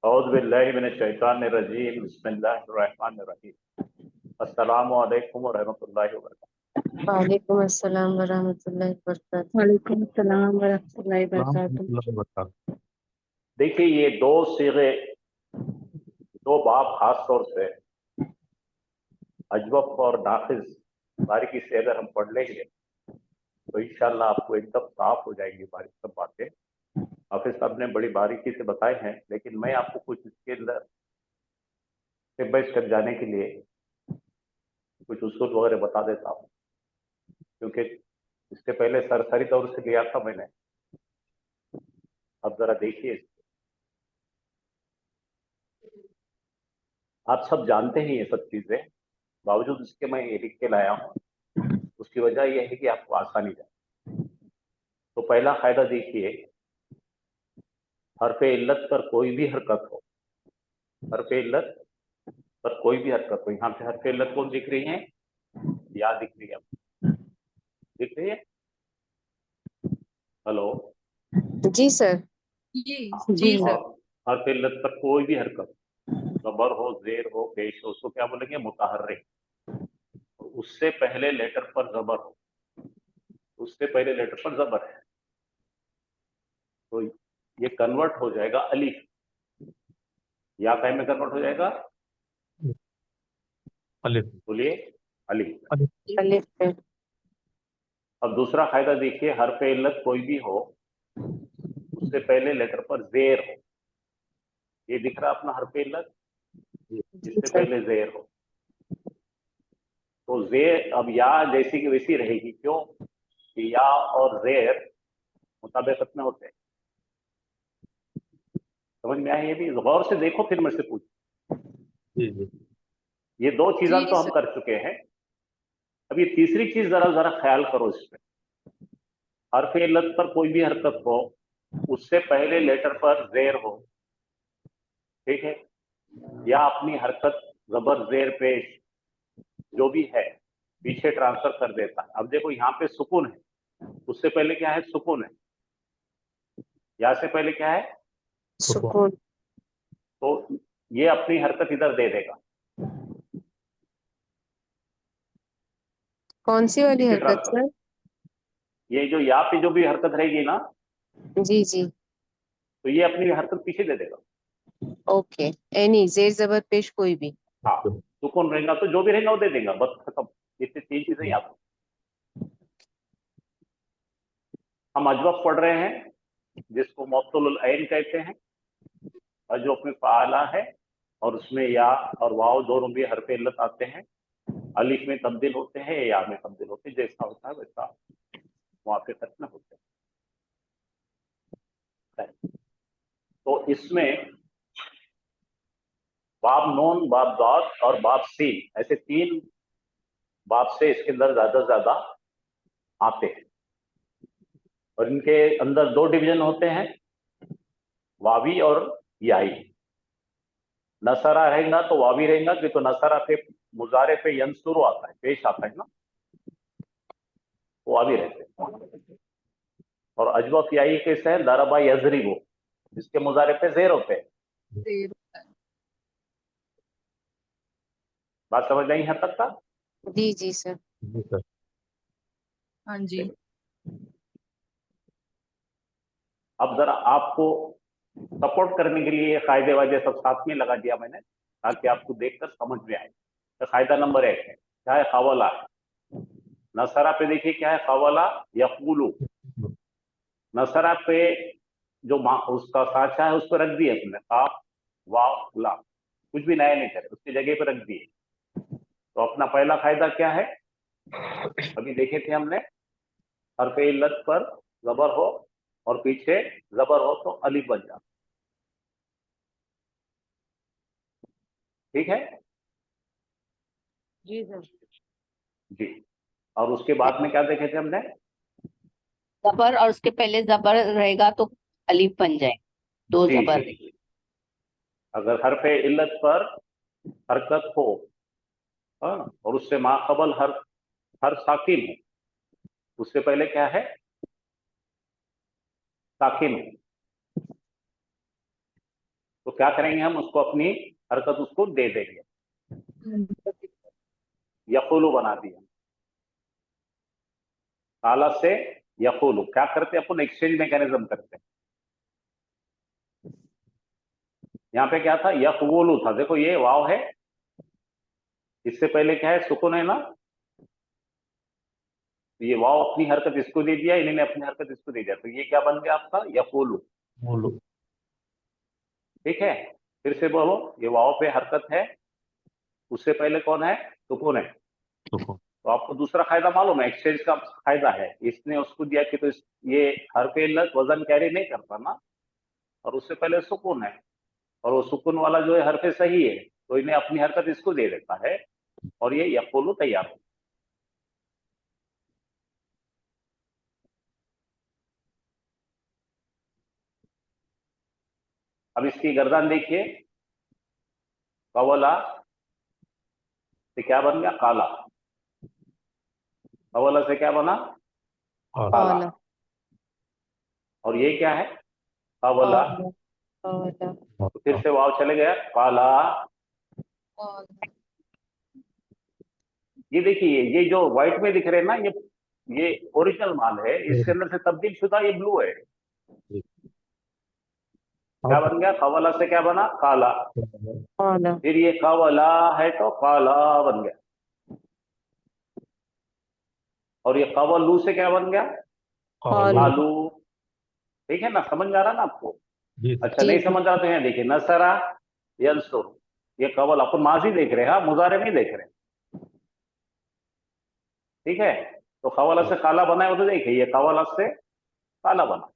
औज़ु बिल्लाहि मिनश शैतानिर रजीम बिस्मिल्लाहिर रहमानिर रहीम। अस्सलामु अलैकुम व रहमतुल्लाहि व बरकातुहू। वालेकुम अस्सलाम वरहमतुल्लाहि वबरकातुहू। वालेकुम अस्सलाम वरहमतुल्लाहि वबरकातुहू। देखिए, ये दो सीगे, दो बाब खास तौर से अजवफ और नाक़िस बारीकी से अगर हम पढ़ लेंगे तो इंशाअल्लाह आपको एकदम साफ हो जाएंगी बारी सब बातें। हाफिज साहब ने बड़ी बारीकी से बताए हैं, लेकिन मैं आपको कुछ इसके अंदर स्टेप बाय स्टेप जाने के लिए कुछ उसूल वगैरह बता देता हूँ, क्योंकि इसके पहले सरसरी तौर से लिया था मैंने। अब जरा देखिए, आप सब जानते हैं ये सब चीजें, बावजूद इसके मैं ये लिख के लाया हूँ। उसकी वजह यह है कि आपको आसानी जाए। तो पहला फायदा देखिए, हरफे इल्लत पर कोई भी हरकत हो, हरफे इल्लत पर कोई भी हरकत हो। यहाँ पे हरफे इल्लत कौन दिख रही है? या दिख रही है? दिख रही है? हेलो? जी सर। जी सर। और हरफे इल्लत पर कोई भी हरकत, ज़बर हो, ज़ेर हो, पेश हो, उसको क्या बोलेंगे? मुतहर्रिक। उससे पहले लेटर पर ज़बर हो, उससे पहले लेटर पर ज़बर है, तो ये कन्वर्ट हो जाएगा अलिफ। या काय में कन्वर्ट हो जाएगा? अलिफ। बोलिए, अलिफ। अलिफ पे। अब दूसरा फायदा देखिए, हरफे इल्लत कोई भी हो, उससे पहले लेटर पर ज़ेर हो। ये दिख रहा अपना हरफे इल्लत, जी इससे सर। पहले ज़ेर हो, तो ज़ेर अब या जैसी की वैसी रहेगी। क्यों? कि या और ज़ेर मुताबिकत में होते हैं। समझ में आया? ये भी गौर से देखो, फिर मुझसे पूछो। जी जी। ये दो चीज़ें जी तो हम सर। कर चुके हैं। अब ये तीसरी चीज जरा जरा ख्याल करो इसमें। हरफे इल्लत पर कोई भी हरकत हो, उससे पहले लेटर पर ज़ेर हो, ठीक है? या अपनी हरकत ज़बर ज़ेर पेश जो भी है पीछे ट्रांसफर कर देता है। अब देखो यहाँ पे सुकून है, उससे पहले क्या है? सुकून है। या से पहले क्या है? सुकून। तो ये अपनी हरकत इधर दे देगा, कौन सी वाली पीछे हरकत ट्रांसफर। सर? ये जो या पे जो भी हरकत रहेगी ना, जी जी। तो ये अपनी हरकत पीछे दे देगा। ओके। एनी जेर जबर पेश कोई भी। हाँ, सुकून रहेगा तो जो भी रहेगा वो दे देगा, बस खत्म। इससे तीन चीजें याद रखो। हम अजवफ पढ़ रहे हैं, जिसको मौसूल ऐन कहते हैं। अजवफ में फ़ाला है और उसमें या और वाव दोनों भी हरफ इल्लत आते हैं। अलिफ में तब्दील होते हैं, या में तब्दील होते हैं। जैसा होता है वैसा मुवाफ़िक़त में होते हैं। तो इसमें बाब नून, बाब दाद और बाब सीन, ऐसे तीन बाब से इसके अंदर ज्यादा से ज्यादा आते हैं। और इनके अंदर दो डिवीजन होते हैं, वावी और याई। नसरा रहेगा तो वावी रहेगा, कि तो नसरा पे मुजारे पे यंसुरु आता है, पेश आता है ना, वो वावी रहते हैं। और अजवफ याई कैसे है? दरबा यजरिबु, जिसके मुजारे पे जेर होते हैं। बात समझ नहीं है तक का? जी जी सर। जी सर। हाँ जी। अब जरा आपको सपोर्ट करने के लिए कायदे वायदे सब साथ में लगा दिया मैंने, ताकि आपको देखकर समझ में आए। तो कायदा नंबर 1 है, क्या है? खवला है। नसरा पे देखिए क्या है? खवला यकूलू। नसरा पे जो उसका साचा है उस पर रख दिए अपने, काफ वाव ला, कुछ भी नया नहीं करे, उसकी जगह पर रख दिए। तो अपना पहला फायदा क्या है? अभी देखे थे हमने, हरफे इल्लत पर जबर हो और पीछे जबर हो तो अलिफ बन जाता। ठीक है जी सर। जी। और उसके बाद में क्या देखे थे हमने? जबर और उसके पहले जबर रहेगा तो अलीफ बन जाए, दो जी जबर जी रहेगी। जी। अगर हरफे इल्लत पर हरकत हो, हाँ, और उससे माकबल हर हर साकिन हो, उससे पहले क्या है? साकिन हो, तो क्या करेंगे हम, उसको अपनी हरकत उसको दे देंगे, यकुलु बना दिया। काला से यकुलु, क्या करते हैं अपन, एक्सचेंज मैकेनिज्म करते हैं। यहाँ पे क्या था, यकुलु था, देखो ये वाव है, इससे पहले क्या है, सुकून है ना, तो ये वाव अपनी हरकत इसको दे दिया, इन्होंने अपनी हरकत इसको दे दिया, तो ये क्या बन गया आपका, यकुलु। बोलो। ठीक है, फिर से बोलो, ये वाव पे हरकत है, उससे पहले कौन है, सुकून है। तो आपको दूसरा फायदा मालूम है, एक्सचेंज का फायदा है, इसने उसको दिया कि तो ये हर पे लग वजन कैरी नहीं करता ना, और उससे पहले सुकून है, और वो सुकून वाला जो है हर पे सही है, तो इन्हें अपनी हरकत इसको दे देता है, और ये यकुलु तैयार हो। अब इसकी गर्दन देखिए, कवला से क्या बन गया, काला। कवला से क्या बना, काला। काला। और ये क्या है, कवला, काला। तो फिर से वाव चले गया, काला। ये देखिए, ये जो व्हाइट में दिख रहे हैं ना, ये ओरिजिनल माल है, इसके अंदर से तब्दील शुदा ये ब्लू है। क्या बन गया, कवला से क्या बना, काला। काला। फिर ये कवला है तो काला बन गया, और ये कवलू से क्या बन गया, कालू। कालू। ठीक है ना, समझ आ रहा ना आपको। अच्छा, जी, नहीं जी। समझ रहा तो यहाँ देखिए, नसरा यंसुर, ये कवल अपन माजी देख रहे हैं, हाँ, मुजारे नहीं देख रहे। ठीक है, तो कवला से काला बना है, तो देखिए ये कवला से काला बना।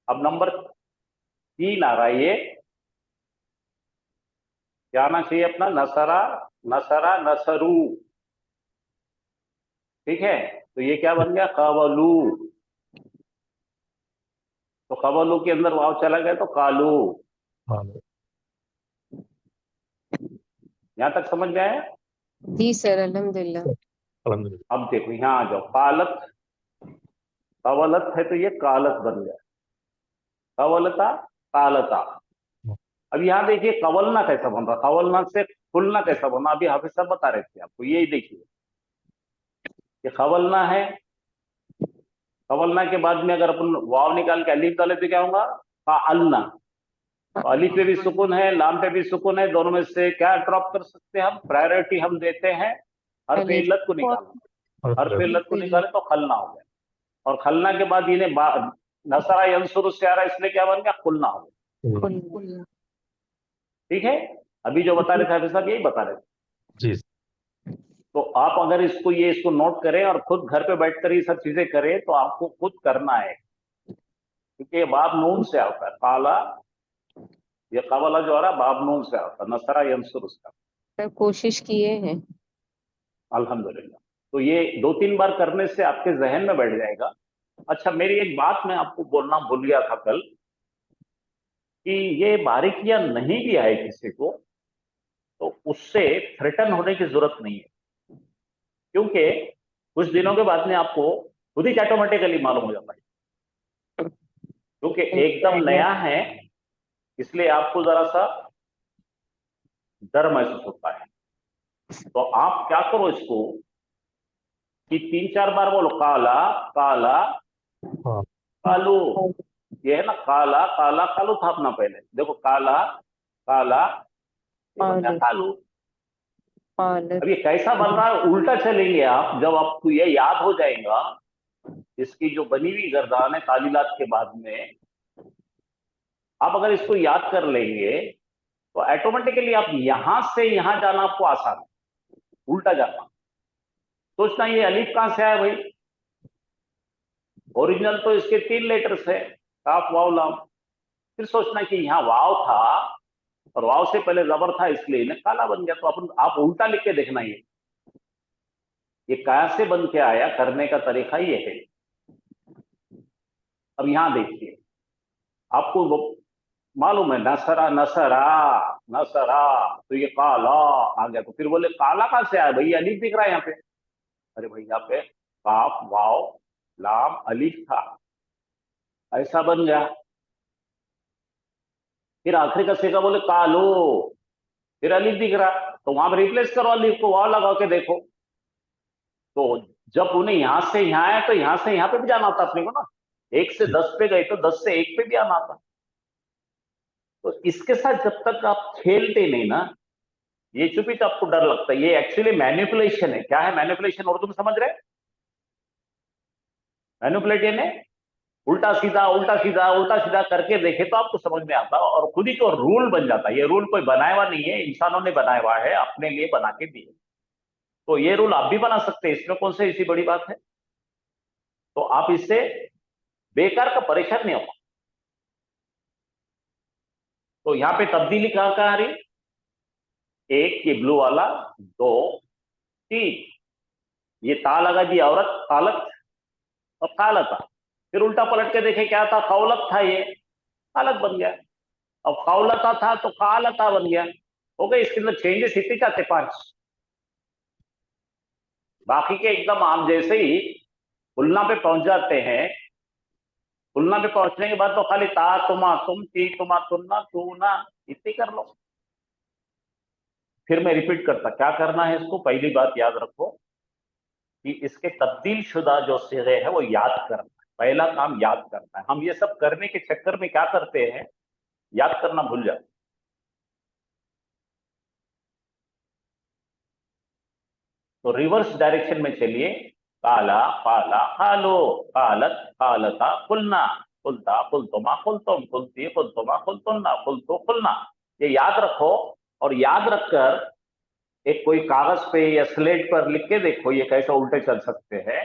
अब नंबर 3 आ रहा है, ये क्या आना चाहिए अपना, नसरा, नसरा, नसरू। ठीक है, तो ये क्या बन गया, कवलू। तो कवलू के अंदर वाव चला गया तो कालू। यहां तक समझ में आया। जी सर, अल्हम्दुलिल्लाह। अब देखो यहां आ जाओ, कालत, कवलत है तो ये कालत बन गया, कवलता, कालता। अब यहाँ देखिए कवलना कैसा बन रहा, कवलना से खुलना कैसा बना, अभी हाफिज साहब बता रहे थे आपको, यही देखिए, ये कवलना है, कवलना के बाद में अगर अपन वाव निकाल के अलीफ डाले तो क्या होगा, कालना। तो अलीफ पे भी सुकून है, लाम पे भी सुकून है, दोनों में से क्या ड्रॉप कर सकते हैं हम, प्रायोरिटी हम देते हैं हर पे अलीफ। इल्लत को निकालना, हर पे इल्लत को निकाले तो खलना हो गया, और खलना के बाद इन्हें नसरा यंसुर से आ रहा है, इसलिए क्या बन गया, खुलना हो गया। कुल्ला। ठीक है, अभी जो बता रहे थे हाफिज साहब यही बता रहे थे। जी। तो आप अगर इसको नोट करें और खुद घर पे बैठकर ये सब चीजें करें, तो आपको खुद करना है, क्योंकि ये बाब नून से आता है, काला, ये कवला जो आ रहा है बाब नून से आता है, नसरा यंसुर उसका। सर कोशिश किए हैं। अल्हम्दुलिल्लाह। तो ये 2-3 बार करने से आपके जहन में बैठ जाएगा। अच्छा, मेरी एक बात मैं आपको बोलना भूल गया था कल, कि ये बारीकियां नहीं भी आए किसी को, तो उससे थ्रेटन होने की जरूरत नहीं है, क्योंकि कुछ दिनों के बाद में आपको खुद ही ऑटोमेटिकली मालूम हो जाता है, क्योंकि एकदम नया है, इसलिए आपको जरा सा डर महसूस होता है। तो आप क्या करो इसको, कि 3-4 बार बोलो, काला, काला, कालू। ये है ना, काला, काला, कालू था अपना, पहले देखो, काला, काला, ये बन गया कालू। अब ये कैसा बन रहा है, उल्टा चलेंगे आप, जब आपको ये याद हो जाएगा, इसकी जो बनी हुई गर्दान है तालीलात के बाद में, आप अगर इसको याद कर लेंगे, तो ऑटोमेटिकली आप यहां से यहां जाना आपको आसान है, उल्टा जाना। सोचना ये अलीफ कहां से आया भाई, ओरिजिनल तो इसके 3 लेटर्स है, काफ वाव लाम। फिर सोचना कि यहाँ वाव था, और वाव से पहले जबर था, इसलिए इन्हें काला बन गया। तो अपन आप उल्टा लिख के देखना, ये कहां से बन के आया, करने का तरीका ये है। अब यहां देखिए, आपको मालूम है, नसरा, नसरा, नसरा, तो ये काला आ गया, तो फिर बोले काला कहां से आया भाई, अलीफ दिख रहा है यहाँ पे। अरे भाई, यहाँ पे काफ वाव लाम अलीफ था, ऐसा बन गया। फिर आखिरी का सीगा बोले कालो, फिर अलिफ दिख रहा, तो वहां पर रिप्लेस करो अलिफ को, वहां लगा के देखो। तो जब उन्हें यहां से यहां आया तो यहां से यहां पे भी जाना था अपने को ना, 1 से 10 पे गए तो 10 से 1 पे भी आना था। तो इसके साथ जब तक आप खेलते नहीं ना, ये चुपी तो आपको डर लगता है, ये एक्चुअली मैनिपुलेशन है। क्या है मैनिपुलेशन, और तुम समझ रहे? मैनिपुलेशन है उल्टा सीधा उल्टा सीधा उल्टा सीधा करके देखे तो आपको समझ में आता है, और खुद ही को रूल बन जाता है। ये रूल कोई बनाया हुआ नहीं है, इंसानों ने बनाया हुआ है, अपने लिए बना के दिए। तो ये रूल आप भी बना सकते हैं, इसमें कौन सी ऐसी बड़ी बात है। तो आप इससे बेकार का परेशान नहीं होगा। तो यहां पे तब्दीली कहां कहां आ रही? 1 ये ब्लू वाला, 2, 3, ये ता लगा दी औरत कालत और कालता। फिर उल्टा पलट के देखे क्या था, खौलत था, ये कालत बन गया। अब खौलता था तो कालता बन गया। हो गए इसके अंदर चेंजेस इतने चाहते 5। बाकी के एकदम आम जैसे ही तुलना पे पहुंच जाते हैं। तुलना पे पहुंचने के बाद तो खाली ता तुमा तुम, ती तुमा तुन्ना, तू ना, इतनी कर लो। फिर मैं रिपीट करता, क्या करना है इसको, पहली बात याद रखो कि इसके तब्दील शुदा जो सिगे है वो याद करना है। पहला काम याद करना है। हम ये सब करने के चक्कर में क्या करते हैं, याद करना भूल जाते। तो रिवर्स डायरेक्शन में चलिए, काला काला कालो, कालत कालता, कुलना कुलता, कुलतुमा कुलतुम, कुलती कुलतुमा कुलतुन्ना, कुलतु कुलना। ये याद रखो, और याद रखकर एक कोई कागज पे या स्लेट पर लिख के देखो ये कैसे उल्टे चल सकते हैं,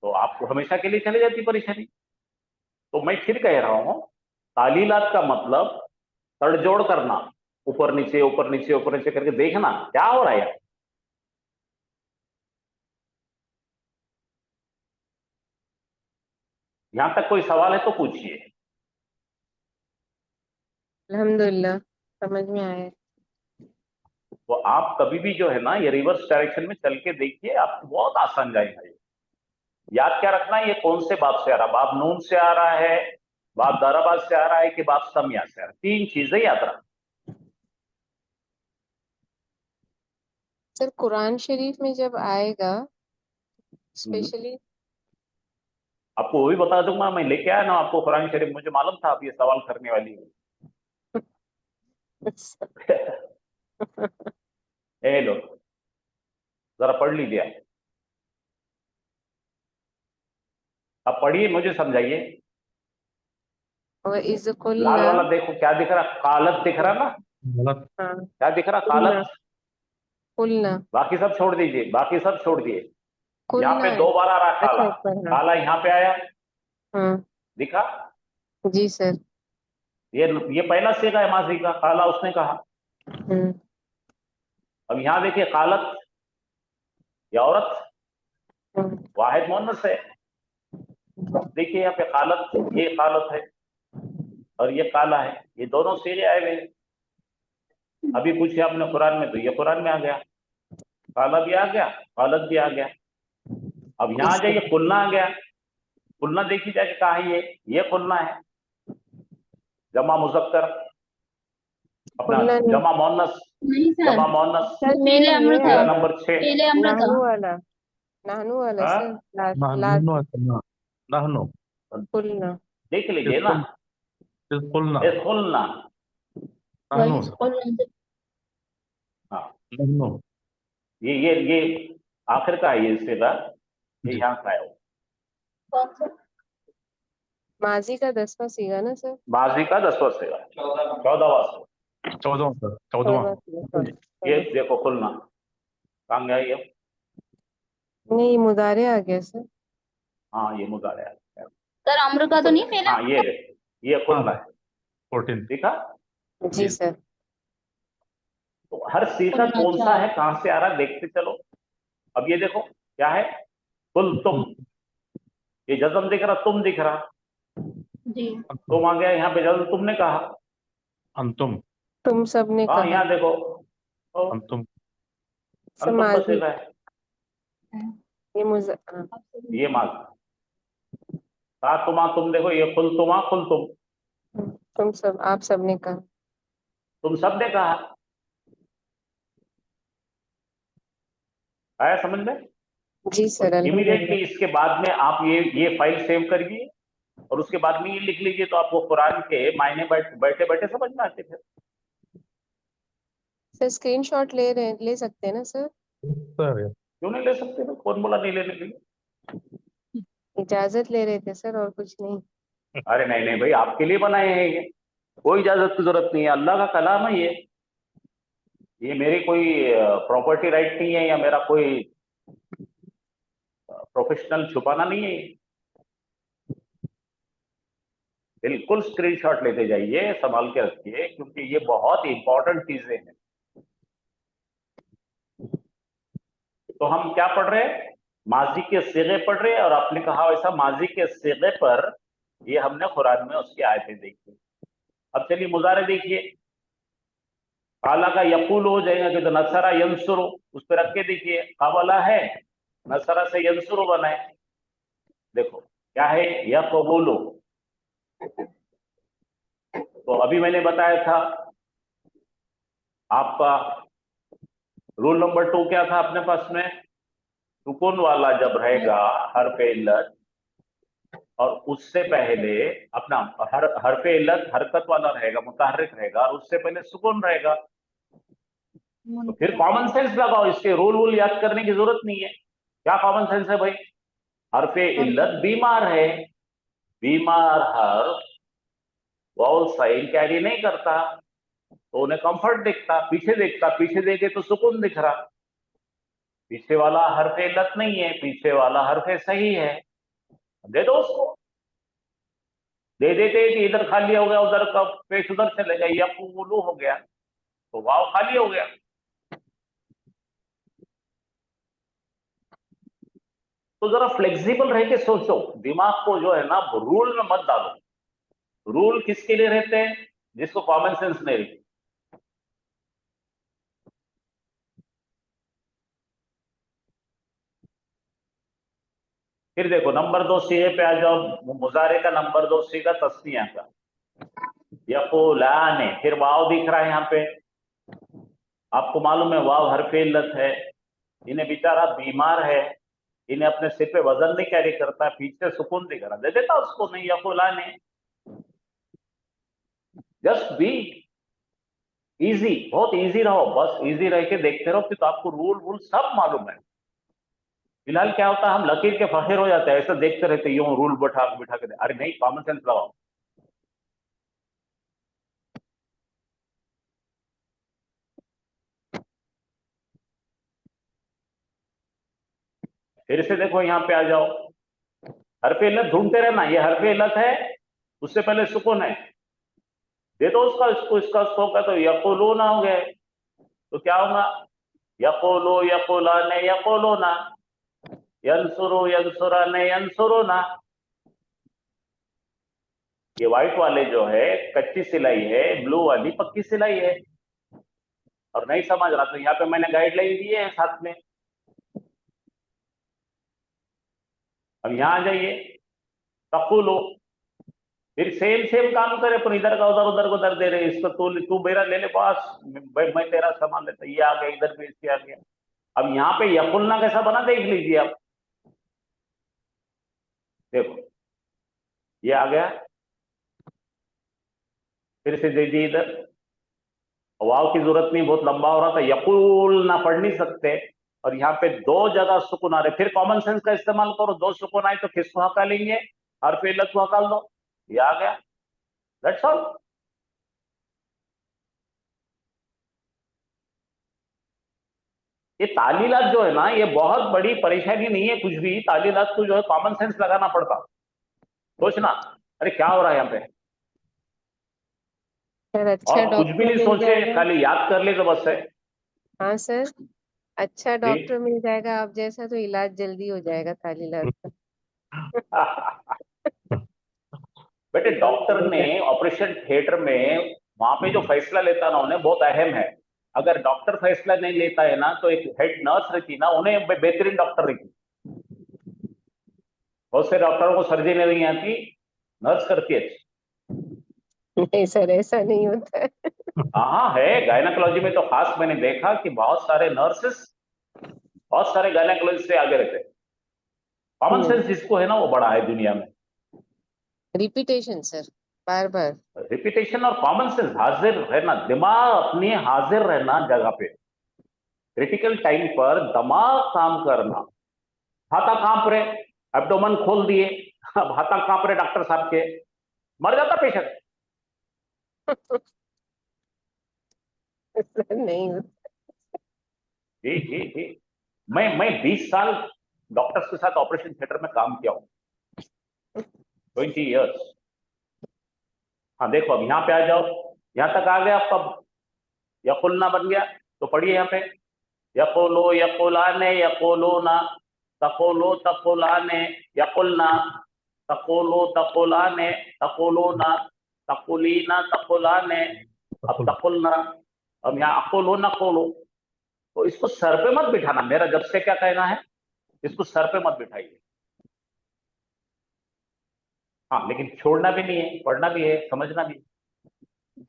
तो आपको हमेशा के लिए चली जाती परेशानी। तो मैं फिर कह रहा हूं, तालीलात का मतलब तड़जोड़ करना, ऊपर नीचे ऊपर नीचे ऊपर नीचे करके देखना क्या हो रहा है। यहां तक कोई सवाल है तो पूछिए। अल्हम्दुलिल्लाह समझ में आया। तो आप कभी भी जो है ना, ये रिवर्स डायरेक्शन में चल के देखिए, आपको बहुत आसान जाएगा ये। याद क्या रखना है, ये कौन से बाब से आ रहा है, बाब नून से आ रहा है, बाब दाराबाद से आ रहा है, कि बाब समिया से आ रहा है। 3 चीजें याद रखना। सर कुरान शरीफ में जब आएगा स्पेशली, आपको वो भी बता दूंगा, मैं लेके आया ना आपको कुरान शरीफ, मुझे मालूम था आप ये सवाल करने वाली है। ए लो, जरा पढ़ लीजिए आप। अब पढ़िए, मुझे समझाइए। और इज लाल कुलना, वाला देखो क्या दिख रहा, कालत दिख रहा ना, गलत। हाँ क्या दिख रहा, कुलना, कालत। कुलना बाकी सब छोड़ दीजिए, बाकी सब छोड़ दिए। यहाँ कुलना पे है। 2 बार आ रहा अच्छा काला, ऊपर, हाँ काला यहाँ पे आया, हाँ दिखा। जी सर। ये पहला सीगा है माजी का, काला उसने कहा। हम्म अब यहाँ देखिए, कालत या औरत हम्म, वाहिद मुअन्नस है। अब देखिए यहाँ पे कालत, ये कालत है और ये काला है, ये दोनों सीगे आए हुए हैं। अभी पूछे आपने कुरान में, तो ये कुरान में आ गया, काला भी आ गया, कालत भी आ गया। अब यहाँ आ जाइए, कुलना आ गया। कुलना देखी जाके कहा है, ये कुलना है, जमा मुजक्कर, अपना कुलना नहीं जमा मोहनस, नहीं सर, जमा मोहनस। सर, पहले ये अमृत सीगा है नंबर 6। पहले अमृत नाहनु वाला, नाहनु वाला हाँ? सर, नहनु नहनु कुलना। देख लीजिए ना, इज़ ए कुलना। नहनु हाँ, नहनु। ये आखिर का है ये सीगा, ये जी। यहाँ का है। माजी का 10वां सीगा ना सर, माजी का 10वां सीगा, 14वां सीगा। 14वां सर, 14वां। 14वां सीगा, ये sorry। देखो खुलना कहाँ गया ये। नहीं मुदारे आ गया सर। हाँ ये मुदारे है। सर अमृत का तो नहीं पहला। हाँ ये खुलना है, 14। देखा। जी सर। तो हर सीगा कौन सा है, कहां से आ रहा है, देखते चलो। अब ये देखो क्या है, कुल तुम, ये जज्म दिख रहा, तुम दिख रहा, जी तुम आ गया यहाँ पे, जज्म तुमने कहा। अंतुम तुम सबने हाँ कहा। यहाँ देखो, तो अंतुम अंतुम का समाजी, सीगा है, ये हाँ। ये माज। ता तुमा तुम देखो, ये खुल तुमा खुल तुम, आप सबने कहा। तुम सबने कहा। आया समझ में? जी सर, अल्हम्दुलिल्लाह। इमीडिएटली इसके बाद में आप ये फाइल सेव करिए और उसके बाद में ये लिख लीजिए, तो आपको कुरान के मायने बैठे बैठे समझ में आते थे। सर स्क्रीनशॉट ले सकते हैं ना सर? सर क्यों नहीं ले सकते थे? कौन बोला नहीं लेने के लिए? इजाजत ले रहे थे सर, और कुछ नहीं। अरे नहीं नहीं भाई, आपके लिए बनाए हैं ये, कोई इजाजत की जरूरत नहीं है। अल्लाह का कलाम है ये मेरी कोई प्रॉपर्टी राइट नहीं है, या मेरा कोई प्रोफेशनल छुपाना नहीं है ये। बिल्कुल स्क्रीनशॉट लेते जाइए, संभाल के रखिए, क्योंकि ये बहुत इंपॉर्टेंट चीजें हैं। तो हम क्या पढ़ रहे हैं? माजी के सीगे पढ़ रहे हैं, और आपने कहा वैसा माजी के सीगे पर ये हमने कुरान में उसकी आयतें देखी। अब चलिए मुजारे देखिए। काला का यकूल हो जाएगा कि तो नसरा यंसुरु, उस पर रख के देखिए, काबला है, नसरा से यंसुरु बनाए। देखो क्या है, यकबुलु। तो अभी मैंने बताया था आपका रूल नंबर 2 क्या था अपने पास में? सुकून वाला जब रहेगा हर्फ इल्लत, और उससे पहले अपना हर्फ इल्लत हरकत वाला रहेगा, मुतहर्रिक रहेगा, और उससे पहले सुकून रहेगा, तो फिर कॉमन सेंस लगाओ, इसके रूल वूल याद करने की जरूरत नहीं है। क्या कॉमन सेंस है भाई? हर्फ इल्लत बीमार है, बीमार हर्फ वाउल साइन कैरी नहीं करता, तो उन्हें कंफर्ट दिखता, पीछे देखता, पीछे देखे तो सुकून दिख रहा। पीछे वाला हर्फ इल्लत नहीं है, पीछे वाला हर्फ सही है, दे दो उसको। दे देते कि इधर खाली हो गया, उधर का पेश उधर चलेगा, यकूलू हो गया, तो वाव खाली हो गया। तो जरा फ्लेक्सिबल रह के सोचो, दिमाग को जो है ना रूल में मत डालो। रूल किसके लिए रहते हैं? जिसको कॉमन सेंस नहीं रहती। फिर देखो नंबर 2 सीए पे आ जाओ। मुजारे का नंबर 2 सीगा तस्निया का, यकूलाने। फिर वाव दिख रहा है यहाँ पे, आपको मालूम है वाव हरफ इल्लत है। इन्हें बेचारा बीमार है, इन्हें अपने सिर पे वजन नहीं कैरी करता, पीछे सुकून दिख रहा, दे देता उसको, नहीं यकूलाने। जस्ट बी इजी, बहुत इजी रहो, बस इजी रह के देखते रहो, फिर तो आपको रूल वूल सब मालूम है। फिलहाल क्या होता है, हम लकीर के फकीर हो जाते हैं, ऐसा देखते रहते यूं रूल बैठा बिठा के। अरे नहीं, कॉमन सेंस लगाओ। फिर से देखो यहाँ पे आ जाओ, हरफ इल्लत ढूंढते रहना, ये हरफ इल्लत है, उससे पहले सुकून है, दे दो उसका, इसको इसका होगा, तो यकुलूना हो गए, तो क्या होगा? यकुलू यकुलाने यकुलूना, यंसुरु यंसुराने यंसुरुना। ये व्हाइट वाले जो है कच्ची सिलाई है, ब्लू वाली पक्की सिलाई है। और नहीं समझ रहा तो यहाँ पे मैंने गाइडलाइन दिए हैं साथ में। अब यहाँ आ जाइए, तकुलो। फिर सेम सेम काम करे, पर इधर का उधर, उधर को उधर दे रहे, इसको तू मेरा ले ले बस, मैं तेरा सामान लेता। ये आ गया, इधर भी इसके आ गया। अब यहाँ पे यकुलना कैसा बना देख लीजिए आप, देखो ये आ गया। फिर से दे दिए इधर, वाव की जरूरत नहीं, बहुत लंबा हो रहा था, यकुल ना पढ़ नहीं सकते, और यहाँ पे 2 जगह सुकून आ रहे। फिर कॉमन सेंस का इस्तेमाल करो, 2 सुकून आए तो किसको हकालेंगे? हर्फ इल्लत को हकाल दो, ये आ गया, दैट्स ऑल। ये तालीलात जो है ना, ये बहुत बड़ी परेशानी नहीं है कुछ भी। तालीलात को जो है कॉमन सेंस लगाना पड़ता। सोचना, अरे क्या हो रहा है यहाँ पे, सर अच्छा और कुछ भी डॉक्टर नहीं मिल सोचे, जाएगा। खाली याद कर ले तो बस है। हाँ सर, अच्छा जी। डॉक्टर मिल जाएगा आप जैसा, तो इलाज जल्दी हो जाएगा तालीलात का। बेटे डॉक्टर ने ऑपरेशन थिएटर में वहां पे जो फैसला लेता ना, उन्हें बहुत अहम है। अगर डॉक्टर फैसला नहीं लेता है ना, तो एक हेड नर्स रहती ना, उन्हें बेहतरीन डॉक्टर रहती। बहुत से डॉक्टरों को सर्जरी नहीं आती, नर्स करती है। नहीं सर, ऐसा नहीं होता है। हाँ है, गायनेकोलॉजी में तो खास मैंने देखा कि बहुत सारे नर्सेस बहुत सारे गायनेकोलॉजिस्ट से आगे रहते हैं। कॉमन सेंस जिसको है ना वो बड़ा है दुनिया में। रिपीटेशन सर, बार बार। रिपीटेशन और कॉमन सेंस, हाजिर रहना, दिमाग अपनी हाजिर रहना जगह पे, क्रिटिकल टाइम पर दिमाग काम करना। हाथा कांप रहे, एब्डोमेन खोल दिए, अब हाथा कांप रहे डॉक्टर साहब के, मर जाता पेशेंट। सर नहीं होता। जी जी जी, मैं 20 साल डॉक्टर्स के साथ ऑपरेशन थिएटर में काम किया हूँ, 20 इयर्स। हाँ देखो, अब यहाँ पे आ जाओ, यहाँ तक आ गए आपका यकुलना बन गया, तो पढ़िए यहाँ पे, यकुलो यकुलाने यकुलोना, तकुलो तकुलाने यकुलना, तकुलो तकुलाने तकुलोना, तकुलीना तकुलाने, अब तकुलना। अब यहाँ अकुलो नकुलो, तो इसको सर पे मत बिठाना, मेरा जब से क्या कहना है, इसको सर पे मत बिठाइए। हाँ लेकिन छोड़ना भी नहीं है, पढ़ना भी है, समझना भी है।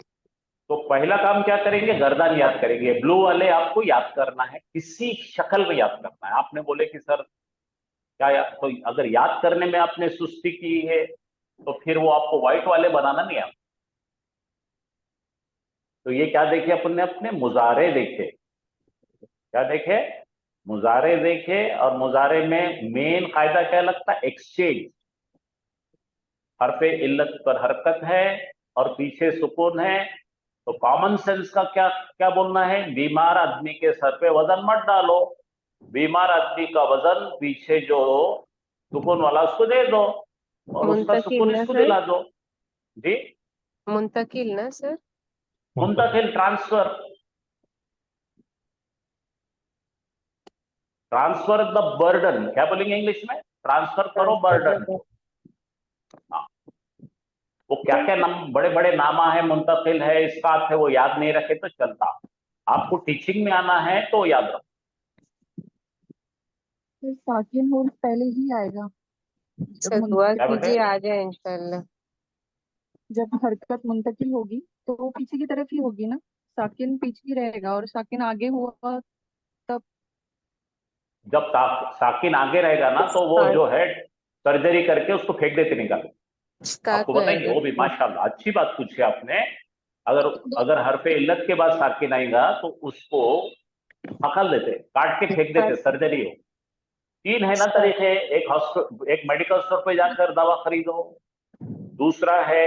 तो पहला काम क्या करेंगे, गर्दन याद करेंगे। ब्लू वाले आपको याद करना है, किसी शक्ल में याद करना है। आपने बोले कि सर क्या याद, तो अगर याद करने में आपने सुस्ती की है तो फिर वो आपको व्हाइट वाले बनाना नहीं है। तो ये क्या देखे अपन ने, अपने मुजारे देखे। क्या देखे, मुजारे देखे। और मुजारे में मेन कायदा क्या लगता है, एक्सचेंज। हरफे इल्लत पर हरकत है और पीछे सुकून है, तो कॉमन सेंस का क्या क्या बोलना है, बीमार आदमी के सर पे वजन मत डालो, बीमार आदमी का वजन पीछे जो सुकून वाला उसको दे दो और उसका मुंतकिल सुकून ना इसको सर, दिला दो। जी, मुंतकिल ना सर। मुंतकिल, ट्रांसफर, ट्रांसफर द बर्डन, क्या बोलेंगे इंग्लिश में, ट्रांसफर करो बर्डन को। हाँ, वो क्या क्या नाम, बड़े बड़े नामा है, मुंतकिल है, इस्कात है, वो याद नहीं रखे तो चलता। आपको टीचिंग में आना है तो याद रखो। फिर साकिन हुर्फ पहले ही आएगा सर जब दुआ क्या बेटे, कीजिए आ जाए इंशाल्लाह। जब हरकत मुंतकिल होगी तो वो पीछे की तरफ ही होगी ना। साकिन पीछे ही रहेगा और साकिन आगे हुआ तब। जब साकिन आगे रहेगा ना तो वो जो है सर्जरी करके उसको फेंक देते निकाल। स्कात आपको में बताएंगे आएगा वो भी, सर। माशाल्लाह अच्छी बात पूछी आपने। अगर अगर हरफे इल्लत के बाद साकिन आएगा तो उसको हकल देते, काट के फेंक देते, स्कात, सर्जरी हो। तीन है ना स्कात। तरीके, एक मेडिकल स्टोर पे जाकर दवा खरीदो, दूसरा है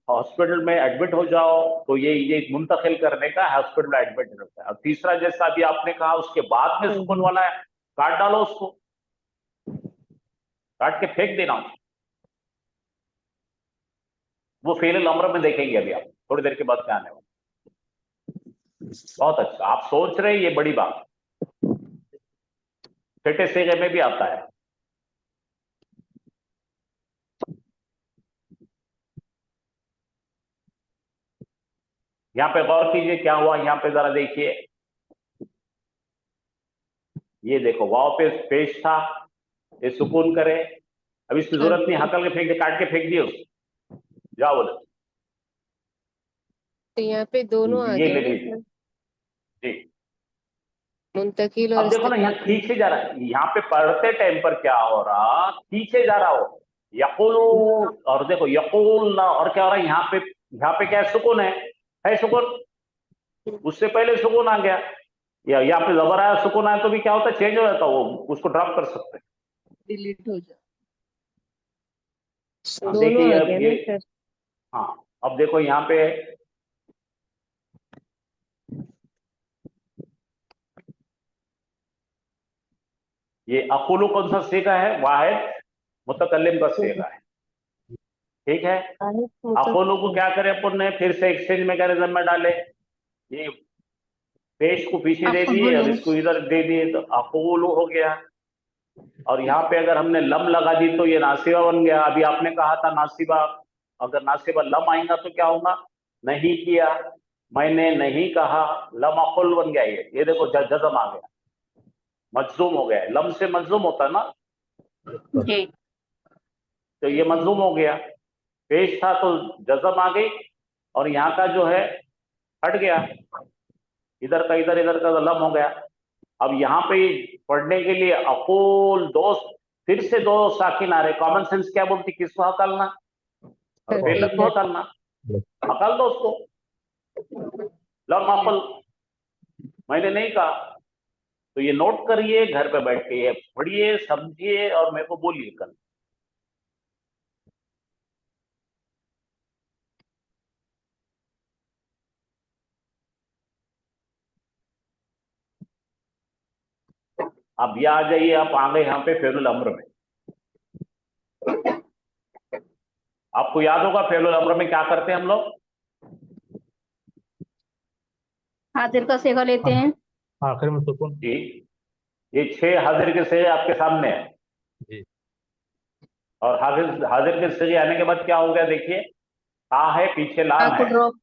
हॉस्पिटल में एडमिट हो जाओ, तो ये मुंतकिल करने का हॉस्पिटल में एडमिट रहता है। और तीसरा जैसा अभी आपने कहा उसके बाद में सुकून वाला है, काट डालो उसको, काट के फेंक देना उसको। वो फेल अमर में देखेंगे अभी आप थोड़ी देर के बाद क्या आने वाला। बहुत अच्छा, आप सोच रहे हैं, ये बड़ी बात। छठे सेगे में भी आता है। यहाँ पे गौर कीजिए क्या हुआ, यहाँ पे जरा देखिए, ये देखो वाव पे पेश था, ये सुकून करे। अब इसकी जरूरत नहीं, हकल के फेंक दे, काट के फेंक दिए उसको, जाओ बोले। तो यहाँ पे दोनों आ ये गए ले ना लीजिए सर, जी। मुंतकिल और अब देखो ना यहाँ इस्तिकात। खींचे जा रहा है, यहाँ पे पढ़ते टाइम पर क्या हो रहा, खींचे जा रहा हो, यकुलू। और देखो यकुल ना, और क्या हो रहा है यहाँ पे क्या है, सुकून है सुकून। उससे पहले सुकून आ गया, या यहाँ पे जबर आया, सुकून आया, तो भी क्या होता है, चेंज हो जाता है, वो उसको ड्रॉप कर सकते हैं। डिलीट हो जाए। हाँ दोनों देखिए आ अब गए ये, ना सर। हाँ अब देखो यहाँ पे, ये अकुलू कौन सा सीगा है, वाहिद मुतकल्लिम का सीगा है, ठीक है। अकुलू को क्या करे अपन ने, फिर से एक्सचेंज मैकेनिज्म में डाले, ये पेश को पीछे दे दिए, अब इसको इधर दे दिए, तो अकुलू हो गया। और यहाँ पे अगर हमने लम लगा दी तो ये नासिबा बन गया। अभी आपने कहा था नासिबा, अगर नासिबा लम आएगा तो क्या होगा, नहीं किया, मैंने नहीं कहा, लम अकुल बन गया। ये देखो जज़म आ गया, मजलूम हो गया है। लम से मजलूम होता है ना, जी तो ये मजलूम हो गया। पेश था तो जज़म आ गई, और यहाँ का जो है हट गया, इधर का इधर का लम हो गया। अब यहाँ पे पढ़ने के लिए अकूल दोस्त, फिर से दो साकिन आ रहे। कॉमन सेंस क्या बोलती, किसको हकालना, फेलत को हकालना, हकाल दो उसको, लम अकल, मैंने नहीं कहा। तो ये नोट करिए, घर पे बैठ के ये पढ़िए, समझिए और मेरे को बोलिए कल। अब ये आ जाइए, आप आ गए यहाँ पे फेरुल अम्र में। आपको याद होगा फेरुल अम्र में क्या करते हैं हम लोग? हाजिर का सेगा लेते हैं। आखिर में सुकून। जी, ये 6 हाजिर के सेगे आपके सामने है। जी। और हाजिर हाजिर के सेगे आने के बाद क्या हो गया, देखिए, ता है, पीछे लाम ताको है। ड्रॉप।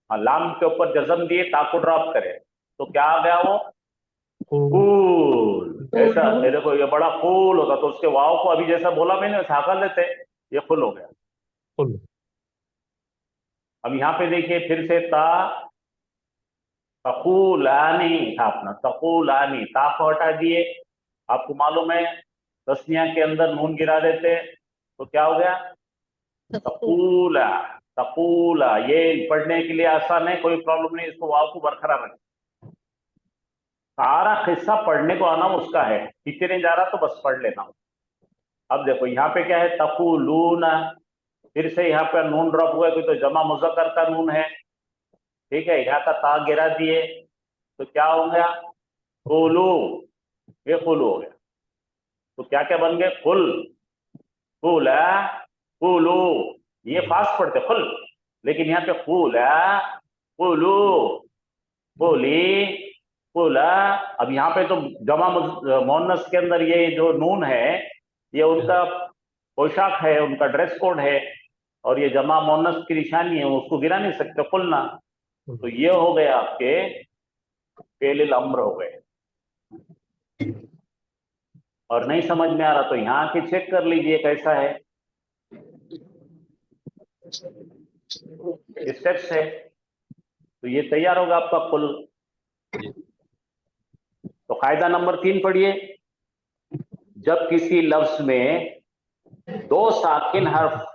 हाँ, लाम के ऊपर जज्म दिए, ता को ड्रॉप करे, तो क्या आ गया वो? कूल। कूल। ऐसा ये देखो, ये बड़ा कूल होगा, तो उसके वाव को अभी जैसा बोला मैंने वैसा हका लेते, ये फुल हो गया। कूल। अब यहाँ पे देखिए फिर से ता, तकूलानी था अपना, तकूलानी, ता को हटा दिए। आपको मालूम है तस्निया के अंदर नून गिरा देते तो क्या हो गया? तकूला। तकूला, ये पढ़ने के लिए आसान है, कोई प्रॉब्लम नहीं, इसको वाव को बरकरार रखें। सारा किस्सा पढ़ने को आना उसका है, पीछे नहीं जा रहा तो बस पढ़ लेना। अब देखो यहाँ पे क्या है, तकूलूना, फिर से यहाँ पे नून ड्रॉप हुआ, कोई तो जमा मुज़क्कर का नून है, ठीक है, यहाँ का ता गिरा दिए तो क्या हो गया? कुलू, ये कुलू हो गया। तो क्या क्या बन गए? कुल, कुला, कुलू। ये फास्ट पढ़ते कुल, लेकिन यहाँ पे कुला, कुलू, कुली, कुला। अब यहाँ पे तो जमा मोहन्नस के अंदर ये जो नून है, ये उनका पोशाक है, उनका ड्रेस कोड है, और ये जमा मोहन्नस की निशानी है, उसको गिरा नहीं सकते, कुलना। तो ये हो गए आपके फेलिल अम्र हो गए। और नहीं समझ में आ रहा तो यहाँ के चेक कर लीजिए कैसा है, स्टेप्स है, तो ये तैयार होगा आपका कुल। तो कायदा नंबर 3 पढ़िए। जब किसी लफ्ज में दो साकिन हर्फ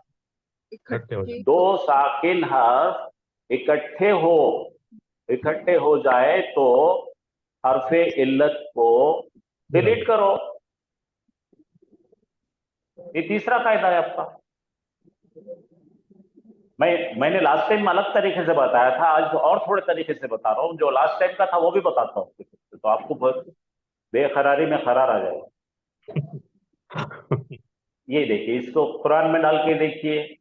इकट्ठे हो जाए। दो साकिन हर्फ इकट्ठे हो जाए तो हर्फे इल्लत को डिलीट करो। ये तीसरा कायदा है आपका। मैंने लास्ट टाइम अलग तरीके से बताया था, आज और थोड़े तरीके से बता रहा हूँ। जो लास्ट टाइम का था वो भी बताता हूँ, तो आपको बेकरारी में करार आ जाएगा। ये देखिए, इसको कुरान में डाल के देखिए।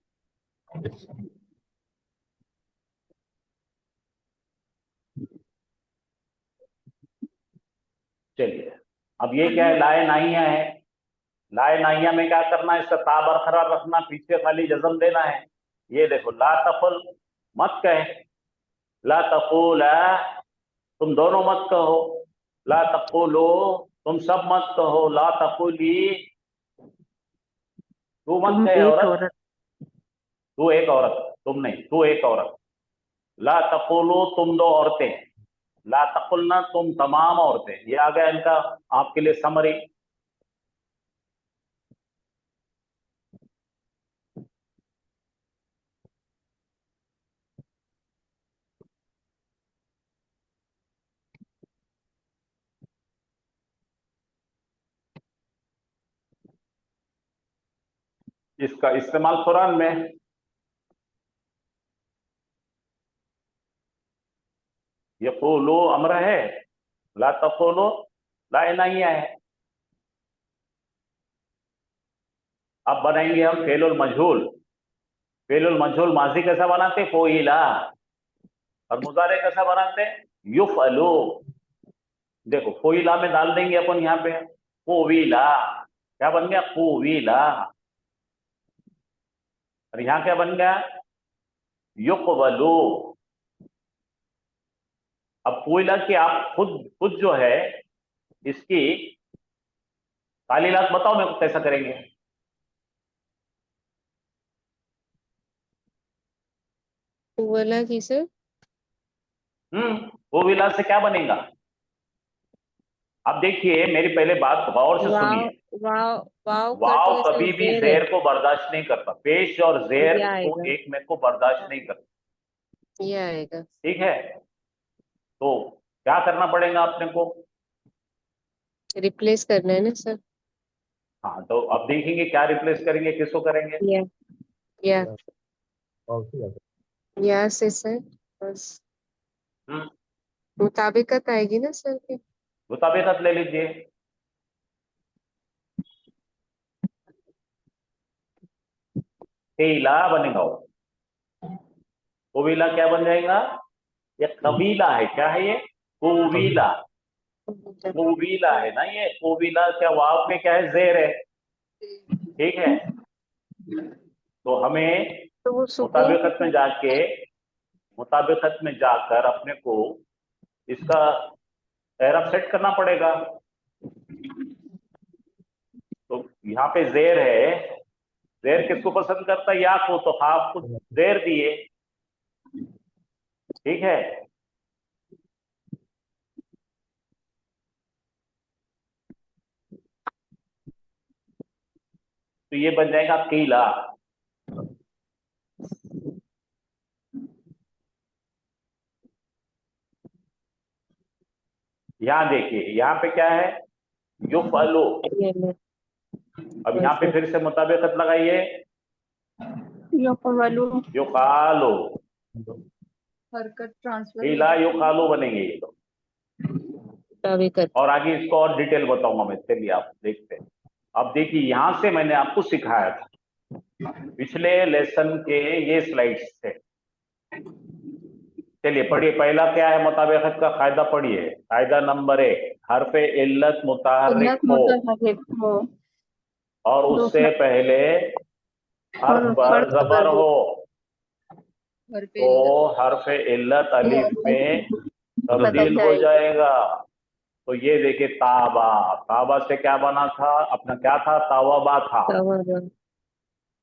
चलिए, अब ये क्या है? लाए नाहिया है। लाए नाहिया में क्या करना है? इसका ता बरकरार रखना, पीछे खाली जज्म देना है। ये देखो, ला तकुल, मत कहे, ला तकुला, तुम दोनों मत कहो, ला तकुलो, तुम सब मत कहो, ला तकुली, तू मत तुम कहे एक औरत, औरत। तू एक औरत, तुम नहीं, तू एक औरत। ला तकुलो, तुम दो औरतें। ला तकुलना, तुम तमाम औरतें। ये आ गया इनका आपके लिए समरी। इसका इस्तेमाल कुरान में, ये कुलो अमर है, ला तकुलो ला नाहिया है। अब बनाएंगे हम फेलुल मजहूल। फेलुल मजहूल माजी कैसा बनाते? फोइला। और मुजारे कैसा बनाते? युफअलु। देखो, फोइला में डाल देंगे अपन यहाँ पे फोविला, क्या बन गया? फोविला। और यहाँ क्या बन गया? युकबलु। अब फोइला की आप खुद खुद जो है इसकी तालीलात बताओ मेरे को, कैसा करेंगे? वाला की सर? वो विला से क्या बनेगा? अब देखिए मेरी पहले बात गौर से वाव सुनिए। वाव वाव कट वाव में सर कभी भी जेर है, जेर को बर्दाश्त नहीं करता, पेश और जेर ये को आएगा, एक में को बर्दाश्त नहीं करता। ये आएगा। ठीक है, तो क्या करना पड़ेगा अपने को? रिप्लेस करना है ना सर? हाँ, तो अब देखेंगे क्या रिप्लेस करेंगे, किसको करेंगे? या या और उसकी बात या से सर बस हम्म, मुताबिकत आएगी ना सर फिर? मुताबिकत ले लीजिए। केला बनेगा वो विला क्या बन जाएगा? ये कबीला है, क्या है ये? कोविला। कोविला है ना, ये कोविला क्या वाव में क्या है? जेर है। ठीक है, तो हमें तो वो सुकून मुताबिकत में जाके, मुताबिकत में जाकर अपने को इसका एरब सेट करना पड़ेगा। तो यहाँ पे जेर है, जेर किसको पसंद करता है? या को, तो हाफ को जेर दिए। ठीक है, तो ये बन जाएगा कीला। यहाँ देखिए, यहाँ पे क्या है? यो फलो। ये ले, अब यहाँ पे फिर से मुताबिकत लगाइए, युक़बलु यो कालो। हरकत ट्रांसफर कीला यो कालो बनेंगे ये तो। मुताबिकत। और आगे इसको और डिटेल बताऊंगा मैं, चलिए आप देखते हैं। अब देखिए यहां से मैंने आपको सिखाया था पिछले लेसन के ये स्लाइड्स थे। चलिए पढ़िए, पहला क्या है? मुताबिकत का कायदा पढ़िए। कायदा नंबर 1, हरफे इल्लत मुताहर्रिक इल्लत हो मुतहर्रिक हो, और उससे दूसरा पहले हर्फ पर हर्फ जबर पर हो घर पे तो हरफे इल्लत अलिफ में बदल तब्दील हो जाएगी। जाएगा। तो ये देखिए, ताबा, ताबा से क्या बना था अपना? क्या था? तावाबा था। तवज्जो।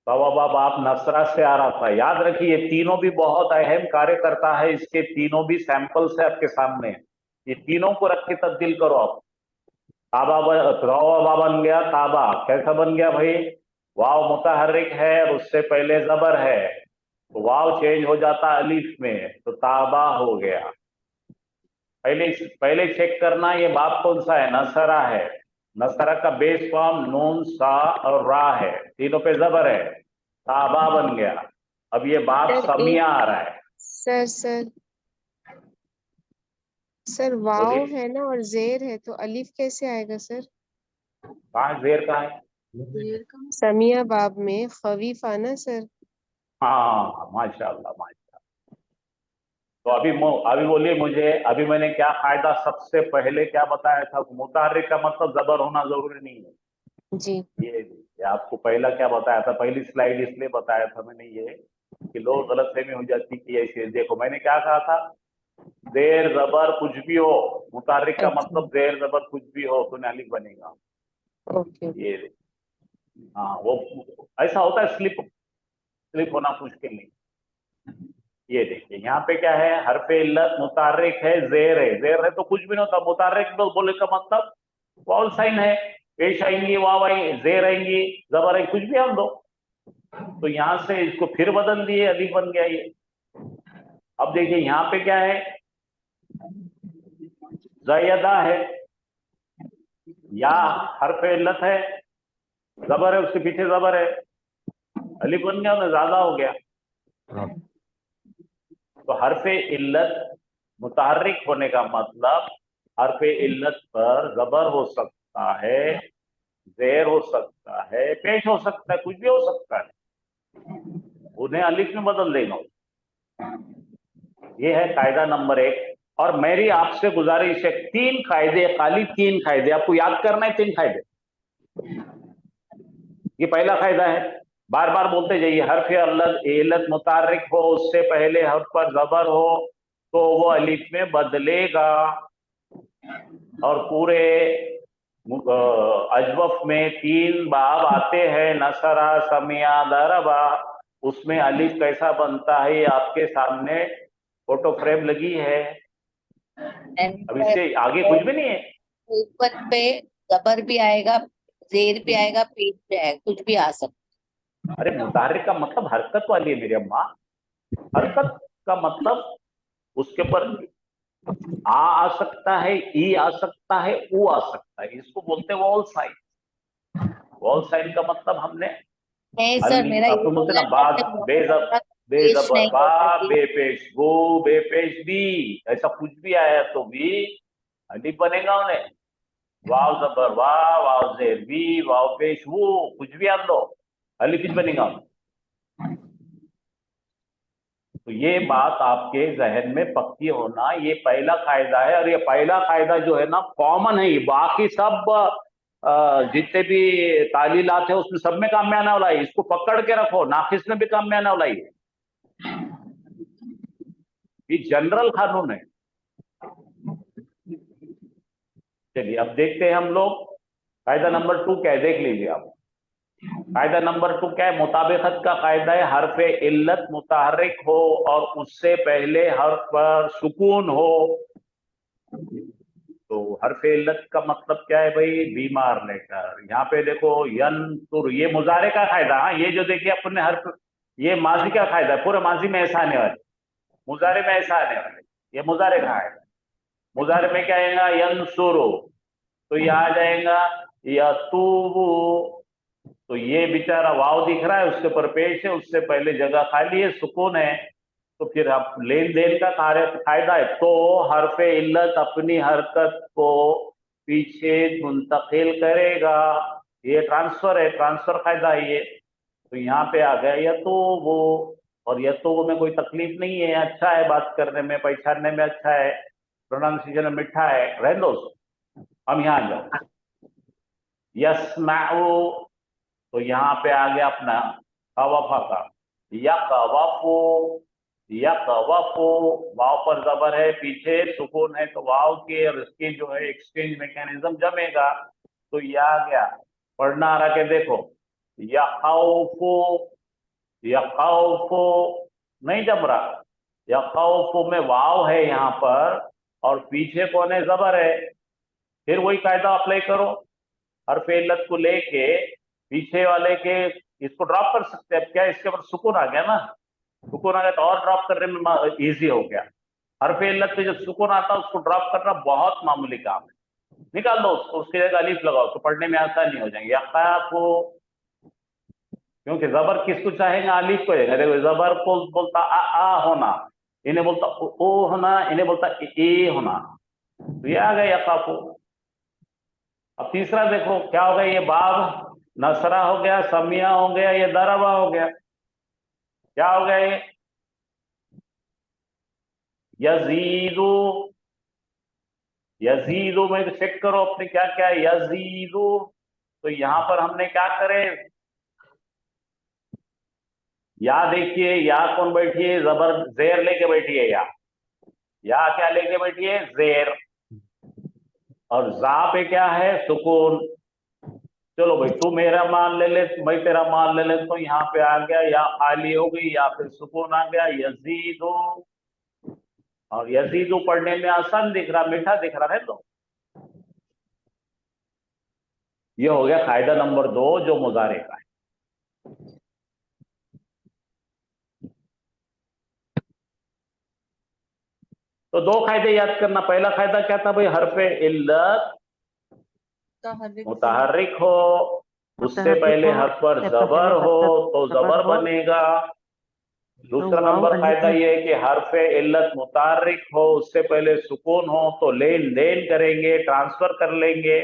तावाबा बाप नसरा से आ रहा था। याद रखिए, ये तीनों भी बहुत अहम कार्य करता है, इसके तीनों भी सैंपल्स है आपके सामने। ये तीनों को रख के तब्दील करो आप। तावाबा बन गया ताबा। कैसा बन गया भाई? वाव मुतहर्रिक है और उससे पहले जबर है, तो वाव चेंज हो जाता अलिफ में, तो ताबा हो गया। पहले पहले चेक करना ये बाप कौन सा है? नसरा है। नसरा का बेस फॉर्म नून सा और रा है, तीनों पे जबर है, ताबा बन गया। अब ये बाप सर समिया एक आ रहा है। सर सर वाव बोलिए, है ना और जेर है, तो अलिफ कैसे आएगा सर? कहाँ है? जेर कहाँ है? देर का समिया बाब में खवीफा ना सर? हाँ, माशाल्लाह माशाल्लाह। तो अभी बोलिए मुझे, अभी मैंने क्या कायदा सबसे पहले क्या बताया था? मुताहर्रिक का मतलब जबर होना जरूरी नहीं है। जी। ये आपको पहला क्या बताया था? पहली स्लाइड इसलिए बताया था मैंने ये कि लोग गलतफहमी हो जाती कि ऐसे। देखो मैंने क्या कहा था? जेर जबर कुछ भी हो, मुताहर्रिक का अच्छा, मतलब जेर जबर कुछ भी हो तो नालिक बनेगा। ओके। ये हाँ, वो ऐसा होता है, स्लिप स्लिप होना मुश्किल नहीं। ये देखिए यहाँ पे क्या है? हरफे इल्लत मुतार्रिक है, जेर है तो कुछ भी नहीं होता। मुतार्रिक तो बोले का मतलब वॉल साइन है, पेश आएंगी, वाव आएंगी, जेर आएंगी, जबर आएंगी, कुछ भी हम दो। तो यहाँ से इसको फिर बदल दिए, अलिफ बन गया ये। अब देखिए यहाँ पे क्या है? ज़ायदा है, या हरफे इल्लत है, जबर है, उसके पीछे जबर है, अलिफ बन गया ना, ज्यादा हो गया। हाँ तो हरफे इल्लत मुतहर्रिक होने का मतलब हरफे इल्लत पर जबर हो सकता है, जेर हो सकता है, पेश हो सकता है, कुछ भी हो सकता है, उन्हें अलिफ में बदल देना। ये है कायदा नंबर 1। और मेरी आपसे गुजारिश है, 3 कायदे, खाली 3 कायदे आपको याद करना है। 3 कायदे, ये पहला कायदा है, बार बार बोलते जाइए। हर्फ इल्लत मुतार्रिक हो, उससे पहले हर्फ पर जबर हो तो वो अलिफ में बदलेगा। और पूरे अजवफ में 3 बाब आते हैं, नसरा, समिया, दरबा। उसमें अलिफ कैसा बनता है ये आपके सामने फोटो फ्रेम लगी है। अब इससे आगे कुछ भी नहीं है। ऊपर पे जबर भी आएगा, जेर भी आएगा, पेश भी आएगा, कुछ भी आ सकता। अरे मुताहरिक का मतलब हरकत वाली है मेरी अम्मा। हरकत का मतलब उसके ऊपर आ सकता है, ई आ सकता है, ऊ आ सकता है। इसको बोलते हैं वॉल साइन। वॉल साइन का मतलब हमने नहीं सर, मेरा ये अपन बोलते बोलना ना है बाद कि बेजब पेश बेजबर नहीं बा करना चाहिए। बेपेश गो बेपेश बी, ऐसा कुछ भी आया तो भी अलिफ बनेगा उन्हें। वाव जबर वाह, वाव जेर बी, वाव पेश वो, कुछ भी आन दो अलिफ ही बनेगा उन्हें। तो ये बात आपके जहन में पक्की होना, ये पहला कायदा है। और ये पहला कायदा जो है ना कॉमन है, बाकी सब जितने भी तालीलात है उसमें सब में काम में आने वाला है। इसको पकड़ के रखो, नाकिस में भी काम में आने वाला है। ये जनरल कानून है। चलिए अब देखते हैं हम लोग कायदा नंबर 2 क्या है, देख लीजिए आप। कायदा नंबर 2 क्या है? मुताबिकत का कायदा है। हर्फ इल्लत मुतहर्रिक हो और उससे पहले हर्फ पर सुकून हो। तो हर्फ इल्लत का मतलब क्या है भाई? बीमार लेकर। यहाँ पे देखो यंसुर, ये मुजारे का कायदा। हाँ, ये जो देखिए अपने हर्फ, ये माजी का कायदा है, पूरे माजी में ऐसा आने वाले, मुजारे में ऐसा आने वाले। ये मुजारे का कायदा। मुजारे में क्या आएगा? यंसुरु, तो ये आ जाएगा यतूबु। तो ये बेचारा वाव दिख रहा है, उसके ऊपर पेश है, उससे पहले जगह खाली है, सुकून है। तो फिर आप लेन देन का कायदा है। तो हर्फ इल्लत अपनी हरकत को पीछे मुंतकिल करेगा। ये ट्रांसफर है, ट्रांसफर कायदा है ये। तो यहाँ पे आ गया या तो वो, और या तो वो में कोई तकलीफ नहीं है, अच्छा है, बात करने में पहचानने में अच्छा है, प्रोनाउंसिएशन में मिठा है, रहने दो उसको। हम यहाँ आ जाओ यस्माउ, तो यहाँ पे आ गया अपना कवफा का यकवफु। यकवफु, वाव पर जबर है, पीछे सुकून है, तो वाव के और इसके जो है एक्सचेंज मैकेनिज्म जमेगा। तो ये आ गया। पढ़ना आ रहा के देखो, यखौफु, यखौफु नहीं जम रहा। यखौफु में वाव है यहाँ पर और पीछे कौन है? जबर है। फिर वही कायदा अप्लाई करो, हर्फ इल्लत को लेके पीछे वाले के इसको ड्रॉप कर सकते हैं। अब क्या इसके ऊपर सुकून आ गया ना, सुकून आ गया तो और ड्रॉप करने में इजी हो गया। हर्फ इल्लत पे जब सुकून आता है उसको ड्रॉप करना बहुत मामूली काम है। निकाल दो उसको, उसकी जगह अलीफ लगाओ तो पढ़ने में आसानी हो जाएंगे। यक़ाफ़ु, क्योंकि जबर किसको चाहेगा? अलीफ को। देखो जबर को बोलता आ होना, इन्हें बोलता ओ होना, इन्हें बोलता ए होना। तो ये आ गया यक़ाफ़ु। अब तीसरा देखो क्या हो गया? ये बाब नसरा हो गया, समिया हो गया, ये दरबा हो गया। क्या हो गया ये? यजीदु। यजीदु में चेक करो अपने क्या क्या है। यजीदु, तो यहां पर हमने क्या करे? या देखिए, या कौन बैठी है? जबर जेर लेके बैठी है। या क्या लेके बैठी है? जेर। और जा पे क्या है? सुकून। चलो भाई, तू मेरा मान ले ले, मैं तेरा मान ले ले। तो यहाँ पे आ गया या खाली हो गई या फिर सुकून आ गया, यजीदु। और यजीदु पढ़ने में आसान दिख रहा, मीठा दिख रहा है। तो ये हो गया कायदा नंबर 2 जो मुजारे का है। तो 2 कायदे याद करना। पहला कायदा क्या था भाई? हरफे इल्लत मुतहर्रिक हो, उससे पहले हर्फ पर जबर हो तो जबर बनेगा। दूसरा नंबर कायदा ये है कि हरफे इल्लत मुतहर्रिक हो, उससे पहले सुकून हो तो लेन देन करेंगे, ट्रांसफर कर लेंगे।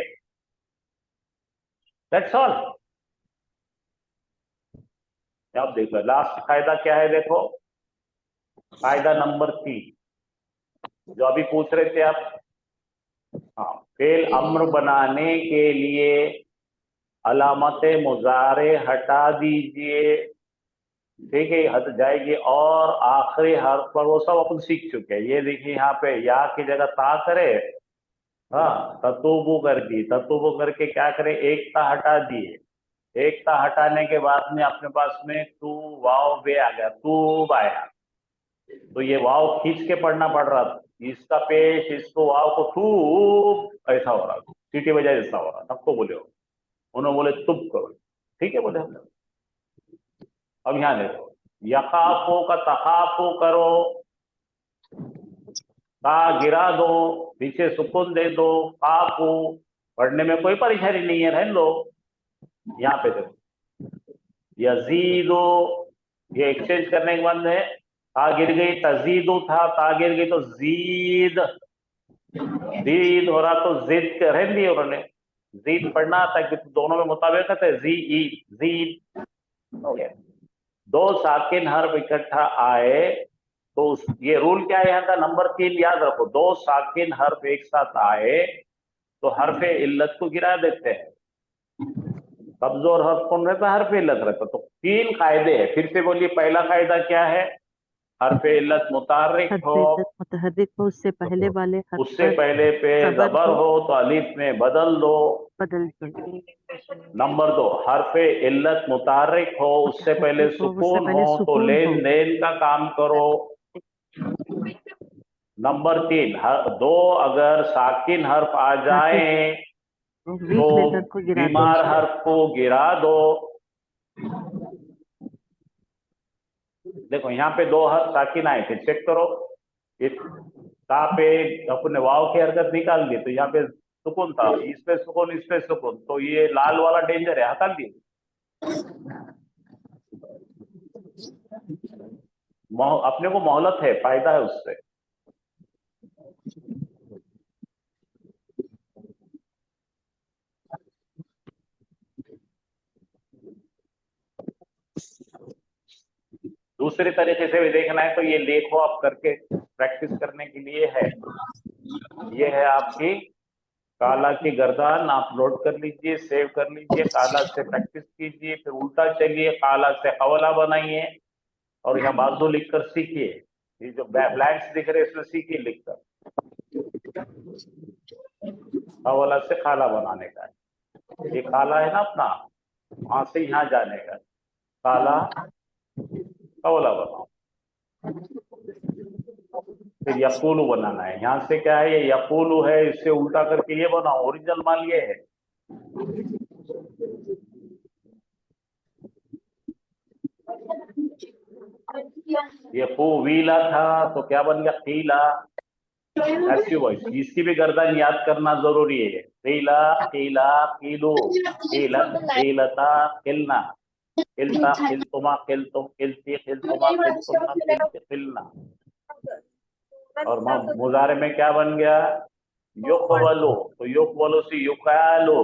That's all. अब देखो लास्ट कायदा क्या है। देखो कायदा नंबर 3 जो अभी पूछ रहे थे आप। हाँ, फेल अम्र बनाने के लिए अलामत मुजारे हटा दीजिए। ठीक है, हट जाएगी। और आखिरी हर्फ पर वो सब अपन सीख चुके हैं। ये देखिए यहाँ पे या की जगह ता करे, हाँ, ततुबु कर दी। ततुबु करके क्या करे? एक ता हटा दिए, एकता हटाने के बाद में अपने पास में तू वाव वे आ गया, तूब आया, तो ये वाव खींच के पढ़ना पड़ रहा था, इसका पेश इसको वाव को तूब ऐसा हो रहा, सीटी बजाय ऐसा हो रहा, सबको बोले हो, उन्होंने बोले तुब करो, ठीक है बोले हम लोग। अब यहाँ देखो, यकाफो का तकाफो करो, ता गिरा दो, पीछे सुकून दे दो, काफू, पढ़ने में कोई परेशानी नहीं है, रहने लो। यहाँ पे देखो, यजीदो, ये एक्सचेंज करने के बाद है, ता गिर गई तजीदो था, ता गिर गई तो जीद, जीद हो रहा तो जिद रहने दिए उन्होंने, जीद पढ़ना आता कि दोनों में मुताबिकत है, जी ई जीद हो गया। दो साकिन हर्फ इकट्ठा आए तो ये रूल क्या है यहाँ का, नंबर 3 याद रखो, दो साकिन हर्फ एक साथ आए तो हर्फ इल्लत को गिरा देते हैं, कमजोर हर्फ कौन रहता है, हर्फ इल्लत रहता। तो 3 कायदे हैं, फिर से बोलिए, पहला कायदा क्या है, हर्फ इल्लत मुतार्रिक हो, मुतहर्रिक हो, उससे पहले वाले हर्फ उससे पर पहले पे ज़बर जबर हो, हो तो अलिफ में बदल दो। बदल दो। नंबर 2, हर्फ इल्लत मुतार्रिक हो, उससे पहले मुतार्रिक हो, उससे सुकून पहले हो तो सुकून लेन हो। देन का काम करो। नंबर 3, दो अगर साकिन हर्फ आ जाए वीक तो लेटर को गिरा बीमार दो। हर्फ को गिरा दो। देखो यहाँ पे 2 हर्फ साकिन आए थे, चेक करो, इस ता पे अपने वाव की हरकत निकाल दी तो यहाँ पे सुकून था, इस पे सुकून, तो ये लाल वाला डेंजर है, हटा दिए। अपने को मोहलत है, फायदा है उससे। दूसरे तरीके से भी देखना है तो ये देखो, आप करके प्रैक्टिस करने के लिए है। ये है आपकी काला की गर्दान, आप नोट कर लीजिए, सेव कर लीजिए, काला से प्रैक्टिस कीजिए, फिर उल्टा चलिए, काला से हवाला बनाइए और यहाँ बाजू लिखकर सीखिए। ये जो ब्लैंक्स दिख रहे हैं इसमें सीखिए लिखकर, हवाला से काला बनाने का है। ये काला है ना अपना, वहां से यहाँ जाने का, काला हवाला बनाओ, फिर यकूलू बनाना है। यहाँ से क्या है, ये यकूलू है, इससे उल्टा करके ये बनाओ, ओरिजिनल माल ये है। ये वीला था तो क्या बन गया, कीला, ऐसी वॉइस। इसकी भी गर्दन याद करना जरूरी है, कीला कीला कीलू, कीलत कीलता किलना, किलता किलतुमा किलतुम किलती किलतुमा किलतुन्ना किलती किलना। और मुजारे में क्या बन गया, युकवलो, तो युकवलो से युकालो,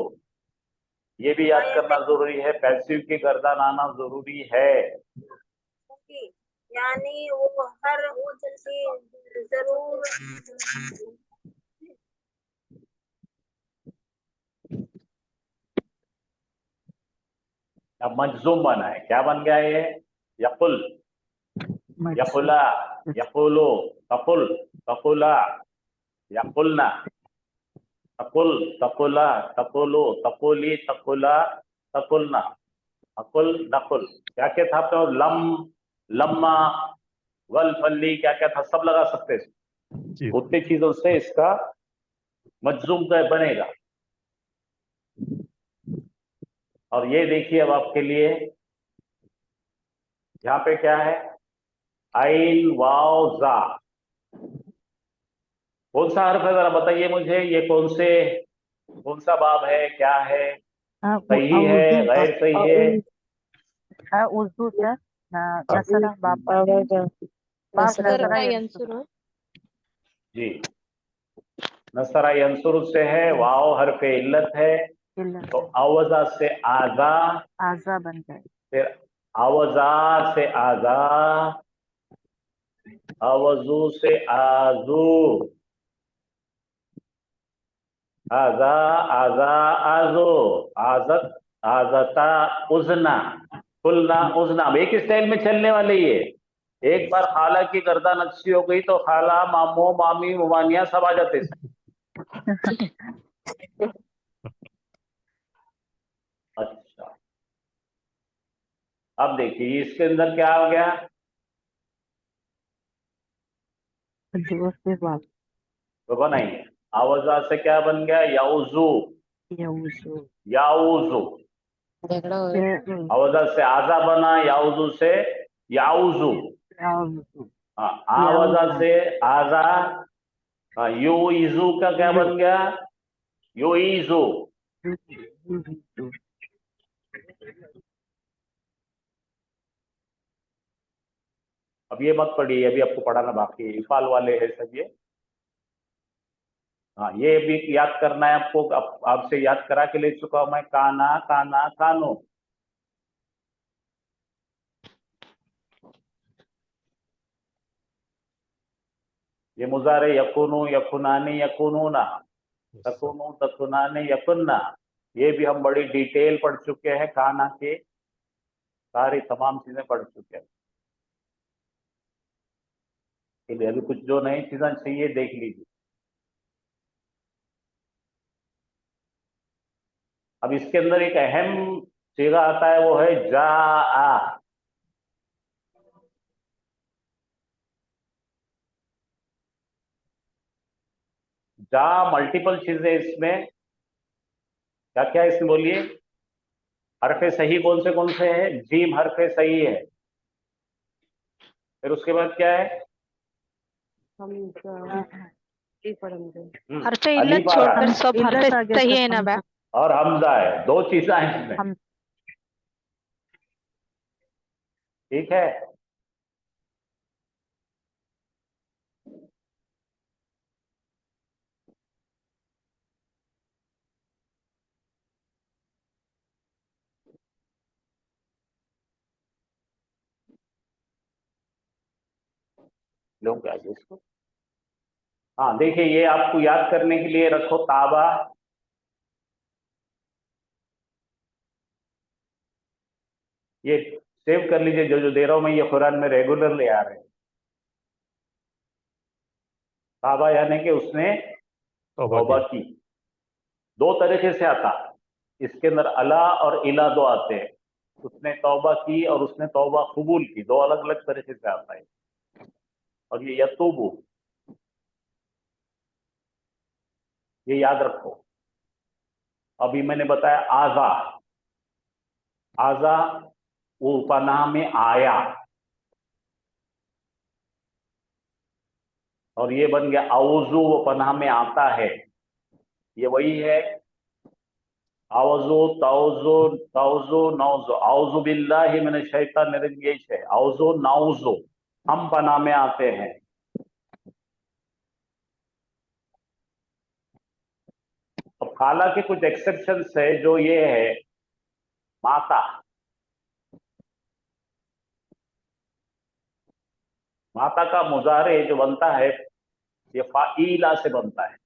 ये भी याद करना जरूरी है। पैसिव की गर्दन आना जरूरी है। यानी वो हर वो जरूर अब मजजूम बना है, क्या बन गया ये, यकुल, यकुला, यकुलो, तकुल, तकुला, यकुलना, तकुल, तकुला, तकुलो, तकुली, तकुला, तकुलना, अकुल, नकुल। क्या क्या था आपने, लम, लम्मा, वल, फल्ली, क्या क्या था, सब लगा सकते हैं। उतनी चीजों से इसका मजजूम का बनेगा। और ये देखिए अब आपके लिए यहाँ पे क्या है, आइन वाव जा, कौन सा हर्फ है जरा बताइए मुझे, ये कौन सा बाब है, क्या है, सही है गैर सही है। उर्दू सर, नसरा बाब जी, नसरा यंसुर से है, वाव हर्फ इल्लत है, तो अवजा से आजा, आजा बन जाए, फिर अवजा से आजा, अवजू से आजू, आजा आजा आजो, आजत आजता, उजना, खुलना, उजना। अब एक स्टाइल में चलने वाले ये, एक बार खाला की गर्दन अच्छी हो गई तो खाला, मामो, मामी, मुमानिया सब आ जाते। अच्छा, अब देखिए इसके अंदर क्या आ गया, जो से बाप तो बनाइए, आवाजा से क्या बन गया, याउजू, यऊजो याउजू। झगड़ा हो रहा है। आवाजा से आजा बना, याउजू से याउजू। याऊजो हाँ, आवाजा से आजा, हाँ, युइजू का क्या बन गया, युइजू। अब ये मत पढ़िए, अभी आपको पढ़ाना बाकी है, इफाल वाले है सब ये। हाँ, ये भी याद करना है आपको, आपसे याद करा के ले चुका हूं मैं, काना काना कानो। ये मुजारे यकुनु यकुनानी यकुनूना, तकुनु तकुनानी यकुन्ना, ये भी हम बड़ी डिटेल पढ़ चुके हैं, काना के सारी तमाम चीजें पढ़ चुके हैं। इसलिए अभी कुछ जो नई चीजें चाहिए देख लीजिए। अब इसके अंदर एक अहम सीगा आता है, वो है जा आ। जा मल्टीपल चीजें इसमें, क्या क्या है इसमें बोलिए। हरफे सही कौन से हैं, जीम हरफे सही है। फिर उसके बाद क्या है, हरफे अली इल्लत पारा छोड़कर सब हरफे सही है ना बा। और हमजा है, दो चीजें हैं इसमें, ठीक है। लोग आगे इसको, हाँ देखिए, ये आपको याद करने के लिए रखो, ताबा, ये सेव कर लीजिए, जो जो दे रहा हूं मैं, ये कुरान में रेगुलरली आ रहे हैं। ताबा यानी कि उसने तौबा की। दो तरीके से आता है, इसके अंदर अला और इला दो आते हैं। उसने तौबा की और उसने तौबा कबूल की, दो अलग अलग तरीके से आता है। और ये यतूबु, ये याद रखो। अभी मैंने बताया आजा, आजा वो पनाह में आया, और ये बन गया आउजू, वो पनाह में आता है। ये वही है, आउजू ताउजू ताउजू नौजू, आउजू बिल्लाहि मिनश शैतानिर रजीम, यही है आउजू नाउजू, हम पनाह में आते हैं। अब खाला के कुछ एक्सेप्शंस है, जो ये है माता, माता का मुजारे जो बनता है, ये फाईला से बनता है।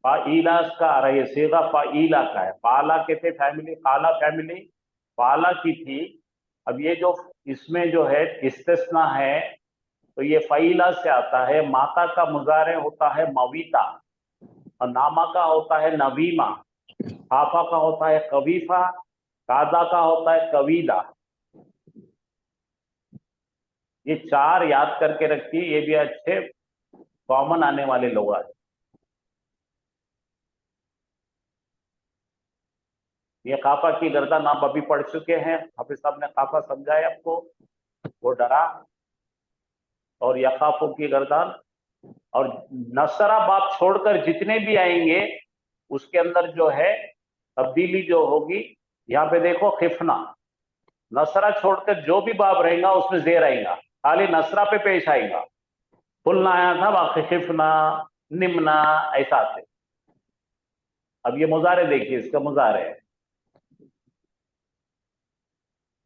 फाईला का आ रहा है, ये सीगा फाईला का है। फाला के थे फैमिली, खाला फैमिली फाला की थी। अब ये जो इसमें जो है इस्तिस्ना है, तो ये फाईला से आता है। माता का मुजारे होता है मवीता, और नामा का होता है नवीमा, खाफा का होता है कवीफा, कादा का होता है कवीला। ये चार याद करके रखिए, ये भी अच्छे कॉमन आने वाले लोग हैं। ये काफा की गर्दन आप अभी पढ़ चुके हैं, हाफिज साहब ने काफा समझाया आपको, वो डरा। और यकाफों की गर्दन, और नसरा बाप छोड़कर जितने भी आएंगे उसके अंदर जो है तब्दीली जो होगी, यहाँ पे देखो खिफना, नसरा छोड़कर जो भी बाब रहेगा उसमें जेर आएगा, खाली नसरा पे पेश आएगा। खुलना आया था बाकी खिफना निम्ना ऐसा थे। अब ये मुजारे देखिए, इसका मुजारे है,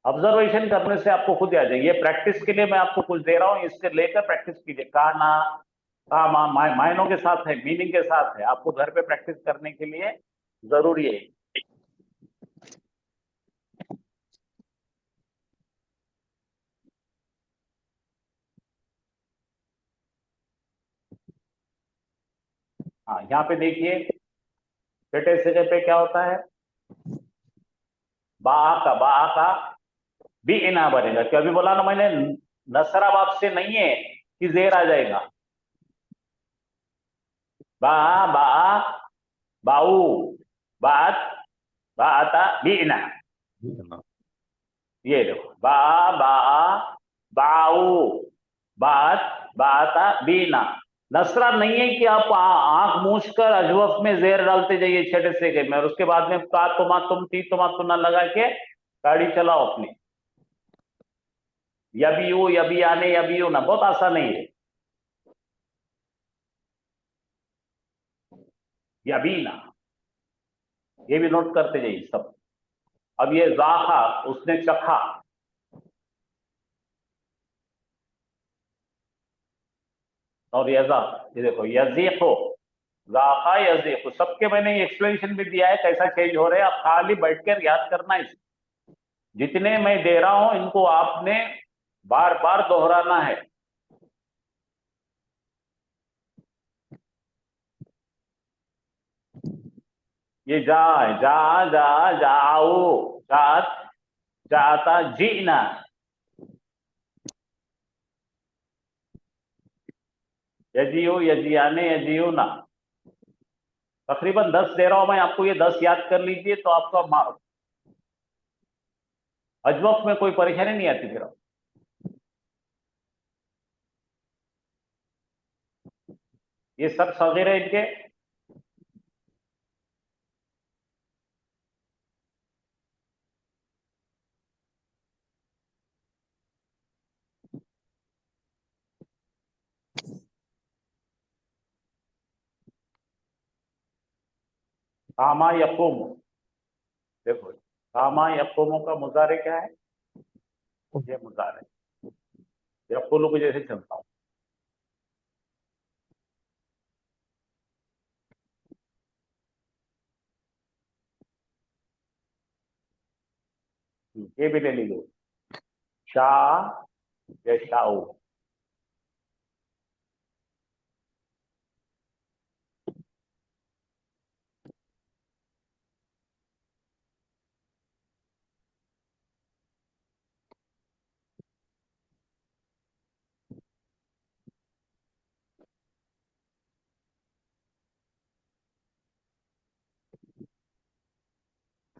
ऑब्जर्वेशन करने से आपको खुद आ जाएगी। ये प्रैक्टिस के लिए मैं आपको कुछ दे रहा हूं, इससे लेकर प्रैक्टिस कीजिए। काना कामा मायनों के साथ है, मीनिंग के साथ है, आपको घर पे प्रैक्टिस करने के लिए जरूरी है। हाँ, यहाँ पे देखिए बेटे सिरे पे क्या होता है, बा का बी इना बनेगा। क्यों अभी बोला ना मैंने, नसरा बाप से नहीं है कि जेर आ जाएगा। बा बा बाऊ बात बाता बी इना। ये देखो, बा बा बाऊ बात बाता बीना। नसरा नहीं है कि आप आंख मूछ कर अजवफ में जेर डालते जाइए छठे से में, और उसके बाद में का तुमा तुम ती तुमा तुना लगा के गाड़ी चलाओ अपनी। यबी आने यबी ना, बहुत आसान नहीं है। यबीना, ये भी नोट करते जाइए सब। अब ये जाखा, उसने चखा। और यजा, ये देखो यजीको, जाखा यजीको, सबके मैंने एक्सप्लेनेशन भी दिया है कैसा चेंज हो रहा है। आप खाली बैठकर याद करना है। जितने मैं दे रहा हूं इनको आपने बार बार दोहराना है। ये जा जा जा जाओ, जात जाता जीना। यजियो यजियाने यजियो ना। तकरीबन 10 दे रहा हूं मैं आपको, ये 10 याद कर लीजिए तो आपका अजवफ में कोई परेशानी नहीं आती फिर। ये सब सगीर है इनके। कामा यकुम, देखो कामा यकुमो का मुजारे क्या है? ये मुजारे यकुलु को जैसे चलता हूं। ये भी ले लीजिए, शाह या शाऊ।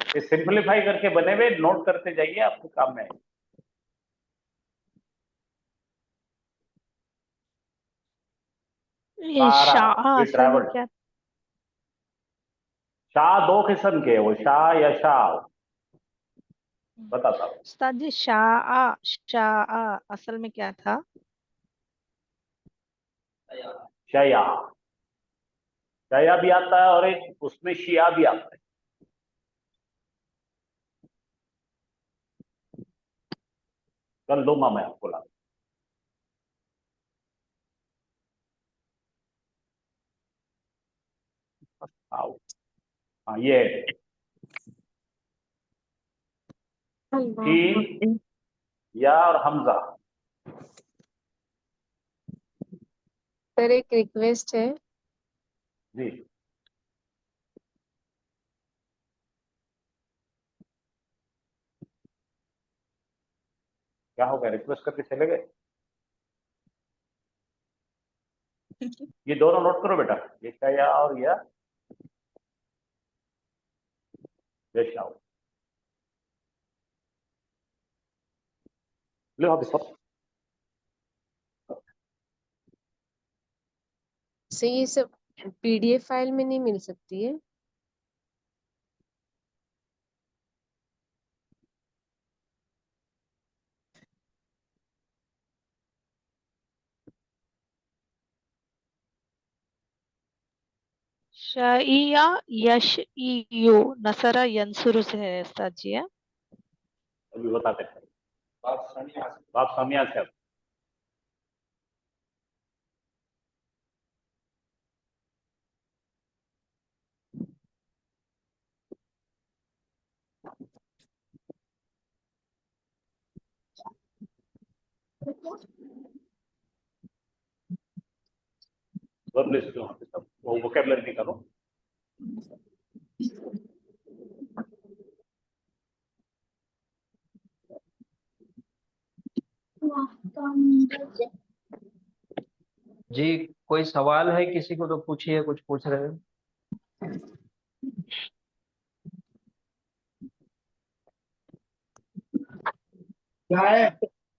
ये सिंपलीफाई करके बने हुए, नोट करते जाइए, आपके काम में आएंगे। ये सारा, शाह ये असल में ट्रैवल। क्या? शाह दो किस्म के, वो शाह या शाह, बताता हूँ। उस्ताद जी, शाह असल में क्या था? शया, शया भी आता है और एक उसमें शिया भी आता है। कर दूंगा मैं आपको ला। आओ, हाँ ये है। शीन या और हमजा। सर एक रिक्वेस्ट है, जी, क्या हो गया? रिक्वेस्ट करके चले गए? ये दोनों नोट करो बेटा, ये शया और या शाह। लो अभी सब। सर ये सब पीडीएफ फाइल में नहीं मिल सकती है? शाइया यशइयु नसरा यंसुरु से है उस्ताद जी। है अभी बताते हैं। बाप सामिया से। वर्ब लिस्ट जो है सब, वो वोकैबुलरी नहीं करो। जी कोई सवाल है किसी को तो पूछिए, कुछ पूछ रहे हो?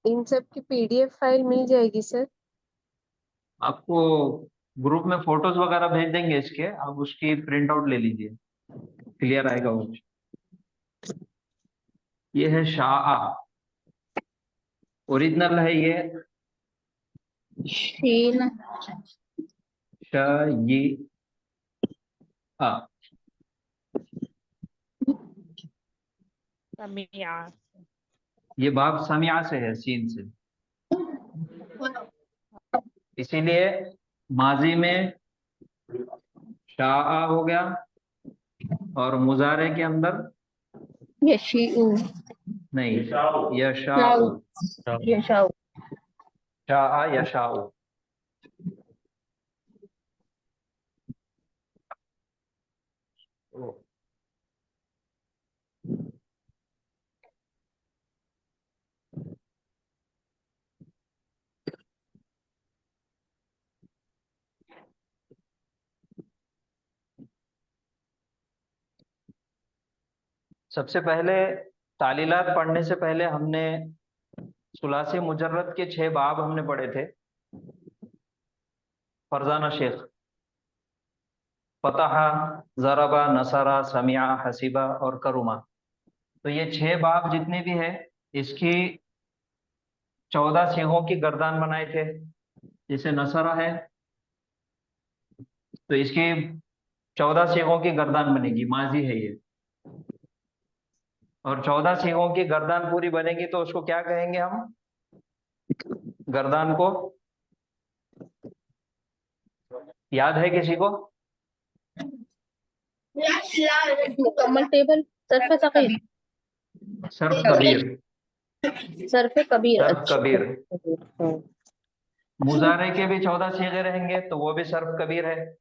इन सब की पीडीएफ फाइल मिल जाएगी सर? आपको ग्रुप में फोटोज वगैरह भेज देंगे इसके, आप उसकी प्रिंट आउट ले लीजिए, क्लियर आएगा वो। ये है शाह, ओरिजिनल है ये शीन ये समिया। ये बाब समिया से है, सीन से, इसीलिए माजी में शाह हो गया और मुजारे के अंदर यशीउ नहीं, शाह यशाउ, शाह यशाउ। सबसे पहले तालीलात पढ़ने से पहले हमने सुलासी मुजर्रद के 6 बाब हमने पढ़े थे। फरजाना शेख, फतहा, ज़रबा, नसरा, समिया, हसीबा और करुमा। तो ये 6 बाब जितने भी है, इसकी 14 सीगों की गर्दान बनाए थे। जैसे नसरा है तो इसकी 14 सीगों की गर्दान बनेगी, माजी है ये, और 14 सीगों की गर्दान पूरी बनेगी तो उसको क्या कहेंगे हम? गर्दान को याद है किसी को? मुकम्मल टेबल सरफ सगीर, सर्फ कबीर, सरफ कबीर। सर्फ अच्छा कबीर। मुजारे के भी 14 सीगे रहेंगे तो वो भी सर्फ कबीर है।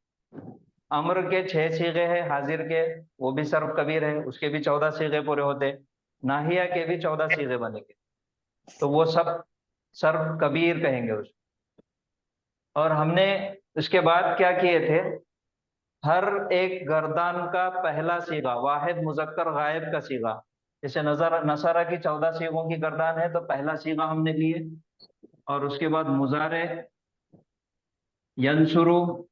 अम्र के 6 सीगे हैं, हाजिर के, वो भी सर्फ कबीर है, उसके भी 14 सीगे पूरे होते। नाहिया के भी 14 सीगे बनेंगे तो वो सब सर्फ कबीर कहेंगे उसको। और हमने उसके बाद क्या किए थे? हर एक गर्दान का पहला सीगा वाहिद मुजक्कर गायब का सीगा, जैसे नसरा की 14 सीगों की गर्दान है तो पहला सीगा हमने लिए, और उसके बाद मुजारे, यंसुरु,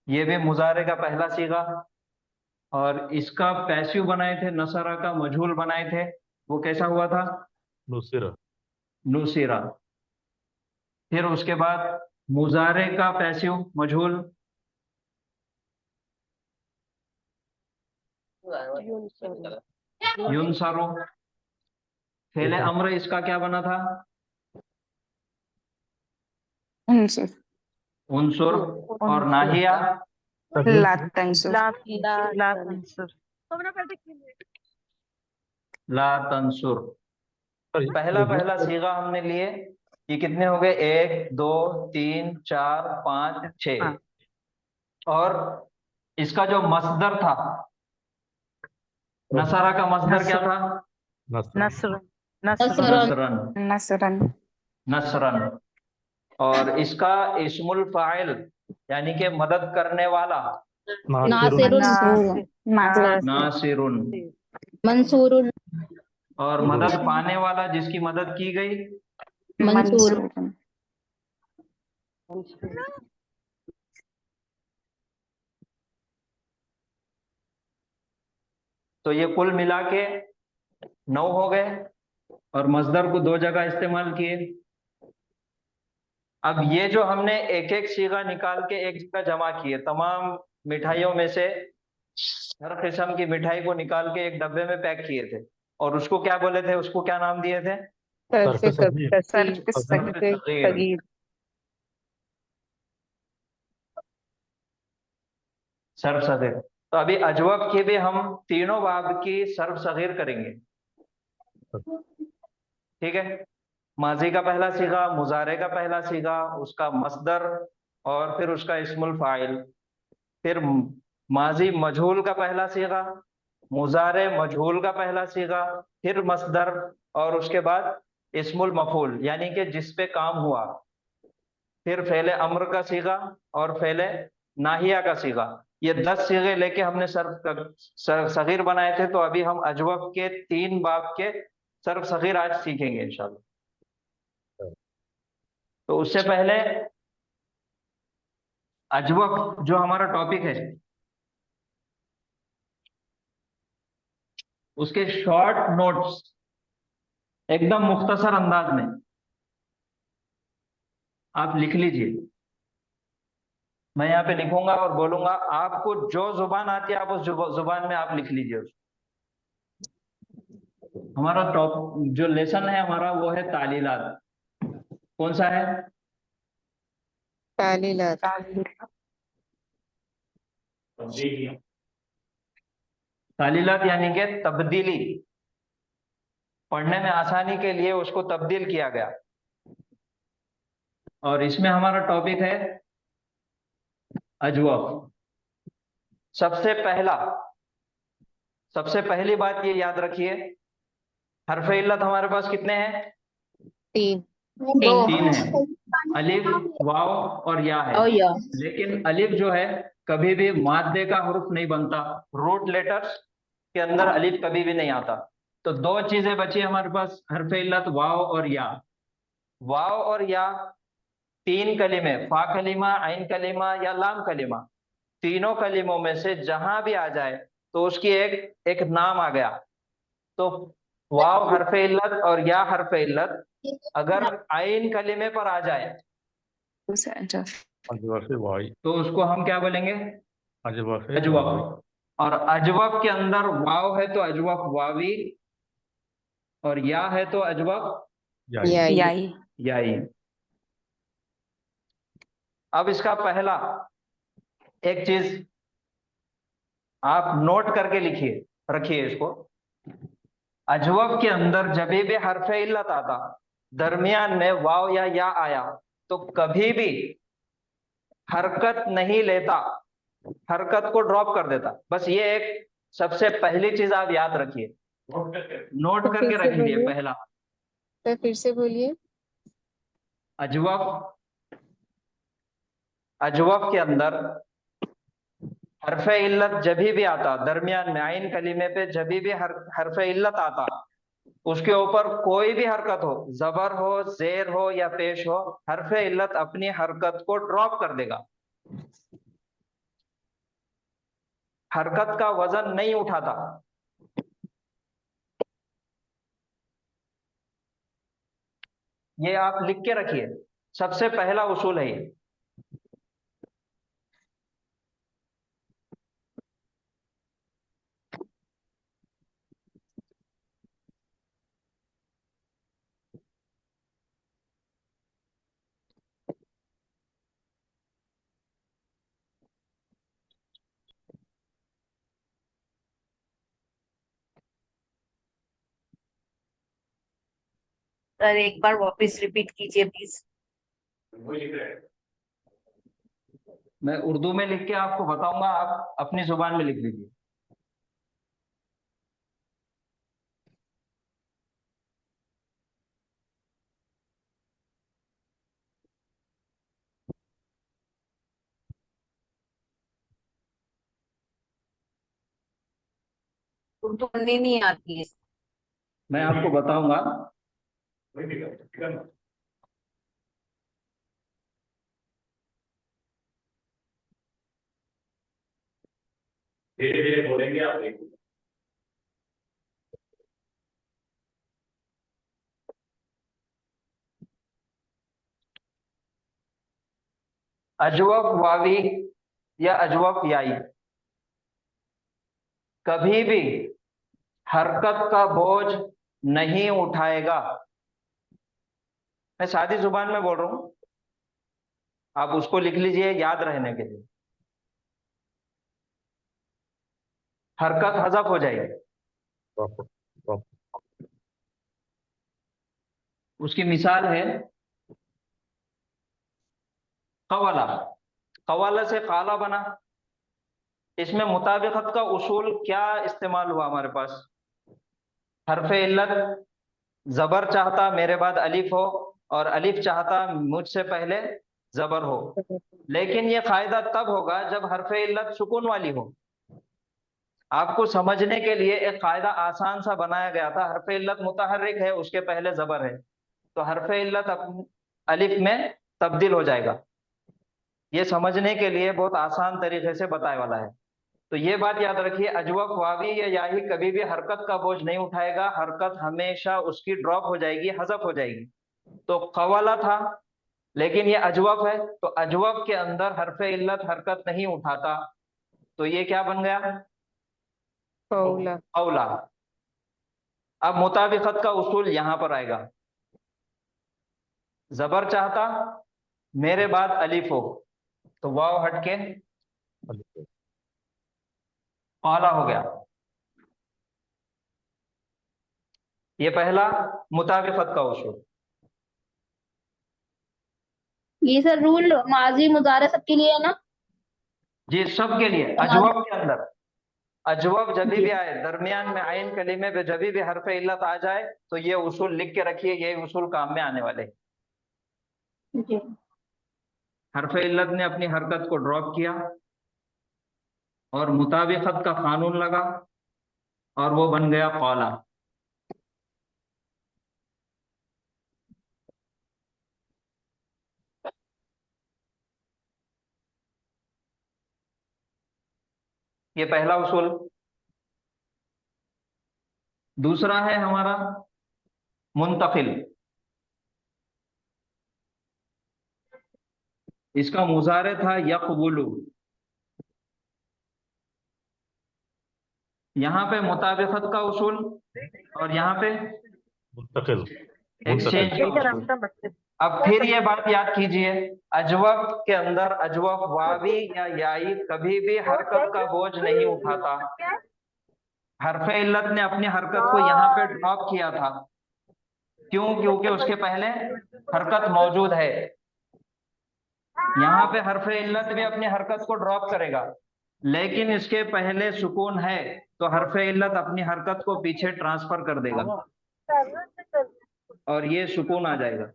ये भी मुजारे का पहला सीगा, और इसका पैसिव बनाए थे, नसरा का मजहूल बनाए थे, वो कैसा हुआ था? नुसिरा। नुसिरा। फिर उसके बाद मुजारे का पैसिव मजहूल युनसरो। फेले अम्र इसका क्या बना था? उनसुर। और नाहिया ला तंसुर। पहला पहला सीगा हमने लिए, ये कितने हो गए? 1 2 3 4 5 6। और इसका जो मसदर था, नसरा का मसदर क्या था? नसरन। नसरन। और इसका इस्मुल फाइल यानी कि मदद करने वाला नासिरुन। मंसूरुन। और मदद पाने वाला जिसकी मदद की गई मंसूर। तो ये कुल मिला के 9 हो गए, और मजदर को 2 जगह इस्तेमाल किए। अब ये जो हमने एक एक सीगा निकाल के एक जगह जमा किए, तमाम मिठाइयों में से हर किस्म की मिठाई को निकाल के एक डब्बे में पैक किए थे, और उसको क्या बोले थे? उसको क्या नाम दिए थे? सर्फ सगीर। तो अभी अजवब की भी हम तीनों बाब की सर्फ सगीर करेंगे, ठीक है? माजी का पहला सीगा, मुजारे का पहला सीगा, उसका मसदर, और फिर उसका इस्मुल फाइल, फिर माजी मजहूल का पहला सीगा, मुजारे मजहूल का पहला सीगा, फिर मसदर, और उसके बाद इस्मुल मफूल यानी कि जिस पे काम हुआ, फिर फेले अम्र का सीगा और फेले नाहिया का सीगा। ये 10 सीगे लेके हमने सगीर बनाए थे। तो अभी हम अजवफ के 3 बाब के सर्फ सगीर आज सीखेंगे इंशाल्लाह। तो उससे पहले अजवफ जो हमारा टॉपिक है उसके शॉर्ट नोट्स एकदम मुख्तसर अंदाज में आप लिख लीजिए। मैं यहाँ पे लिखूंगा और बोलूंगा, आपको जो जुबान आती है आप उस जुबान में आप लिख लीजिए उसको। हमारा टॉप जो लेसन है हमारा वो है तालीलात। कौन सा है? तालीलात। तालीलात यानी कि तब्दीली, पढ़ने में आसानी के लिए उसको तब्दील किया गया। और इसमें हमारा टॉपिक है अजवफ। सबसे पहली बात ये याद रखिए, हरफ इल्लत हमारे पास कितने हैं? 3। 3 है। अलिफ, वाव और या है। और या लेकिन अलिफ जो है कभी भी मादे का हुर्फ नहीं बनता। रूट लेटर्स के अंदर अलिफ कभी भी नहीं आता। तो 2 चीजें बची हमारे पास, हरफ इल्लत वाव और या। वाव और या 3 कलिमे, फा कलिमा, आइन कलिमा या लाम कलिमा, तीनों कलिमों में से जहां भी आ जाए तो उसकी एक नाम आ गया। तो वाव हरफ इल्लत और या हरफ इल्लत अगर आइन कलिमे पर आ जाए अजवफ वाई, तो उसको हम क्या बोलेंगे? अजवफ वाई। अजवफ। और अजवफ के अंदर वाव है तो अजवफ वावी, और या है तो अजवफ याई। याई। अब इसका पहला एक चीज आप नोट करके लिखिए, रखिए इसको। अजवफ के अंदर जब भी हरफ इल्लत आता, दरमियान में वाव या आया, तो कभी भी हरकत नहीं लेता, हरकत को ड्रॉप कर देता। बस ये एक सबसे पहली चीज आप याद रखिए, नोट तो करके फिर से रख लीजिए। बोलिए। पहला तो फिर से बोलिए। अजवफ के अंदर हरफ इल्लत जब भी आता, दरमियान में आइन कलीमे पे जब भी हरफ इल्लत आता, उसके ऊपर कोई भी हरकत हो, जबर हो, जेर हो या पेश हो, हरफ इल्लत अपनी हरकत को ड्रॉप कर देगा। हरकत का वजन नहीं उठाता। ये आप लिख के रखिए, सबसे पहला उसूल है ये। सर एक बार वापस रिपीट कीजिए प्लीज। मैं उर्दू में लिख के आपको बताऊंगा, आप अपनी जुबान में लिख लीजिए। उर्दू पढ़नी नहीं आती है। मैं आपको बताऊंगा। धीरे धीरे बोलेंगे आप। अजवफ वावी या अजवफ याई कभी भी हरकत का बोझ नहीं उठाएगा। मैं सादी जुबान में बोल रहा हूं, आप उसको लिख लीजिए याद रहने के लिए। हरकत हजफ हो जाएगी। उसकी मिसाल है कवाला। कवाला से काला बना। इसमें मुताबिकत का उसूल क्या इस्तेमाल हुआ हमारे पास? हरफ इल्लत जबर चाहता मेरे बाद अलिफ हो, और अलिफ चाहता मुझसे पहले जबर हो। लेकिन ये कायदा तब होगा जब हरफे इल्लत सुकून वाली हो। आपको समझने के लिए एक कायदा आसान सा बनाया गया था, हरफे इल्लत मुतहर्रिक है, उसके पहले जबर है, तो हरफे इल्लत अलिफ में तब्दील हो जाएगा। ये समझने के लिए बहुत आसान तरीके से बताया वाला है। तो ये बात याद रखिए, अजवफ वावी या याही कभी भी हरकत का बोझ नहीं उठाएगा, हरकत हमेशा उसकी ड्रॉप हो जाएगी, हजफ हो जाएगी। तो कवाला था लेकिन ये अजवफ है, तो अजवफ के अंदर हरफे इल्लत हरकत नहीं उठाता, तो ये क्या बन गया? कौला। कौला। अब मुताबिकत का उसूल यहां पर आएगा। जबर चाहता मेरे बाद अलिफ हो, तो वाव हटके कौला हो गया। ये पहला मुताबिकत का उसूल। ये सर रूल माजी मुजारे सबके लिए है ना? जी सब के लिए। अजवब के अंदर अजवब जब भी आए, दरमियान में आइन कलीमे पे जब भी हरफ इल्लत आ जाए, तो ये उसूल लिख के रखिए, ये उसूल काम में आने वाले। हरफ इल्लत ने अपनी हरकत को ड्रॉप किया और मुताबिकत का कानून लगा और वो बन गया कौला। ये पहला उसूल। दूसरा है हमारा मुंतकिल। इसका मुजारे था यक़बुलु। यहाँ पे मुताबिकत का उसूल और यहाँ पे मुंतकिल। एक्सचेंज का उसूल। अब फिर ये बात याद कीजिए, अजवब के अंदर अजवब वावी या याई कभी भी हरकत का बोझ नहीं उठाता। हरफे इल्लत ने अपनी हरकत को यहाँ पे ड्रॉप किया था। क्यों? क्योंकि उसके पहले हरकत मौजूद है। यहाँ पे हरफे इल्लत भी अपनी हरकत को ड्रॉप करेगा, लेकिन इसके पहले सुकून है, तो हरफे इल्लत अपनी हरकत को पीछे ट्रांसफर कर देगा और ये सुकून आ जाएगा।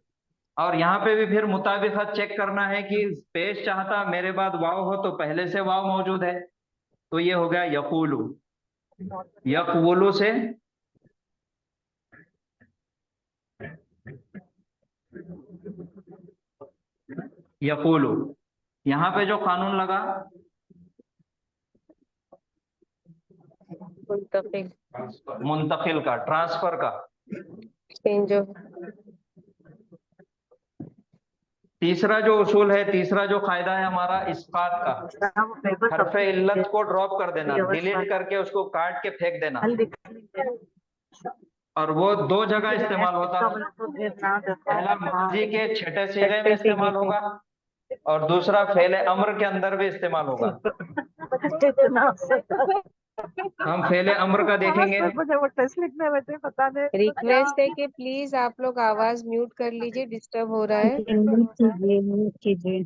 और यहाँ पे भी फिर मुताबिकत चेक करना है कि पेश चाहता मेरे बाद वाव हो, तो पहले से वाव मौजूद है, तो ये हो गया यकूलू। यकूलू से यकूलू। यहाँ पे जो कानून लगा मुंतकिल का, ट्रांसफर का। चेंज। तीसरा जो उसूल है, तीसरा जो कायदा है हमारा इस्कात का, हरफे इल्लत को ड्रॉप कर देना, डिलीट करके उसको काट के फेंक देना। और वो दो जगह इस्तेमाल होता है, पहला माजी के छठे सीगे में इस्तेमाल होगा और दूसरा फेले अम्र के अंदर भी इस्तेमाल होगा। हम फेले अम्र का देखेंगे। मुझे वो टेस्ट लिखने में थे, पता नहीं। रिक्वेस्ट है कि प्लीज आप लोग आवाज म्यूट कर लीजिए, डिस्टर्ब हो रहा है। म्यूट कीजिए।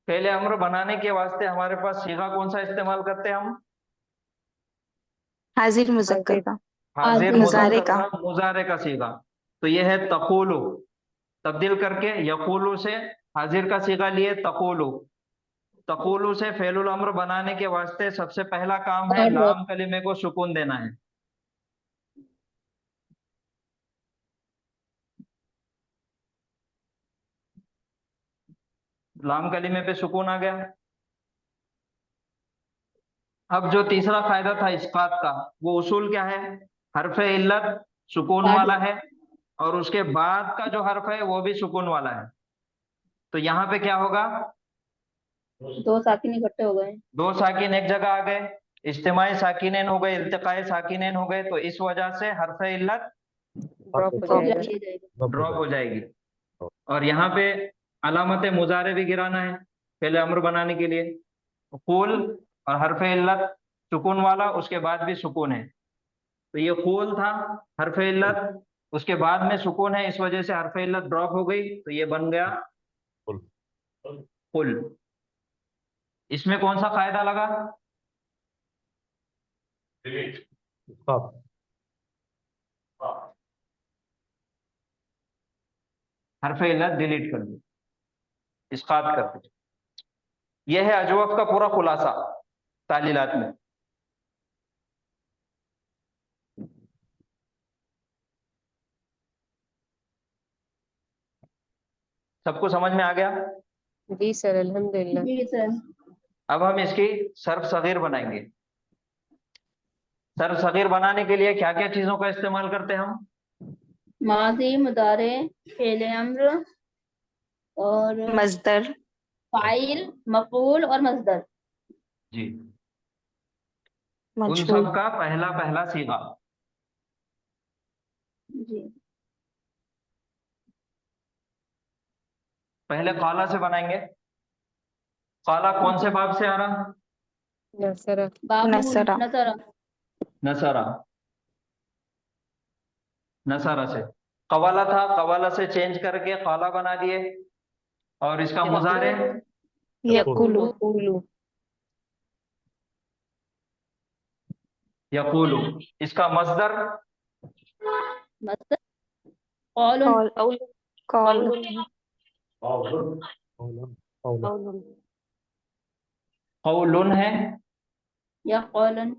फेले अम्र बनाने के वास्ते हमारे पास सीगा कौन सा इस्तेमाल करते हैं हम? हाजिर मुज़क्कर का। हाजिर मुज़ारे का। मुजारे का सीगा। तो ये है तकूलु, तब्दील करके यकूलु से हाजिर का सीगा लिए तकूलु। तकूलु से फेलुल अम्र बनाने के वास्ते सबसे पहला काम है लाम कलिमे को सुकून देना है। लाम कलिमे पे सुकून आ गया। अब जो तीसरा फायदा था इस्कात का, वो उसूल क्या है? हरफे इल्लत सुकून वाला है और उसके बाद का जो हर्फ है वो भी सुकून वाला है। तो यहाँ पे क्या होगा? दो साकिन इकट्ठे हो गए, दो साकिन एक जगह आ गए, इज्तिमाई साकिनैन हो गए, इल्तिकाए साकिनैन हो गए, तो इस वजह से हरफे इल्लत ड्रॉप हो जाएगी। और यहाँ पे अलामत मुजारे भी गिराना है पहले अम्र बनाने के लिए। कूल और हरफे इल्लत सुकून वाला, उसके बाद भी सुकून है, तो ये कूल था, हरफे इल्लत, उसके बाद में सुकून है, इस वजह से हरफे इल्लत ड्रॉप हो गई, तो ये बन गया कुल। कुल। इसमें कौन सा कायदा लगा? इसकात। हरफे इल्लत डिलीट कर दी, इस्कात कर दी। यह है अजवफ का पूरा खुलासा तालीलात में। सबको समझ में आ गया? जी सर, अल्हम्दुलिल्लाह। जी सर। अब हम इसकी सर्फ सगीर बनाएंगे। सर्फ सगीर बनाने के लिए क्या क्या चीजों का इस्तेमाल करते हैं हम? माजी, मुदारे, फेले अम्र और मजदर, फाइल, मफूल और मजदर। जी, उन मजहूल, सब का पहला पहला सीगा। जी। पहले काला से बनाएंगे। काला कौन से बाब से आ रहा? नसरा। बाबुल, नसरा, नसरा। नसारा, नसारा से। कवाला था, कवाला से चेंज करके काला बना दिए, और इसका मुजारे यकुलु, उलू। यकूलु। इसका मस्दर मसदर कौलुन, कौल, कौल, कौलुन है। या कौलन।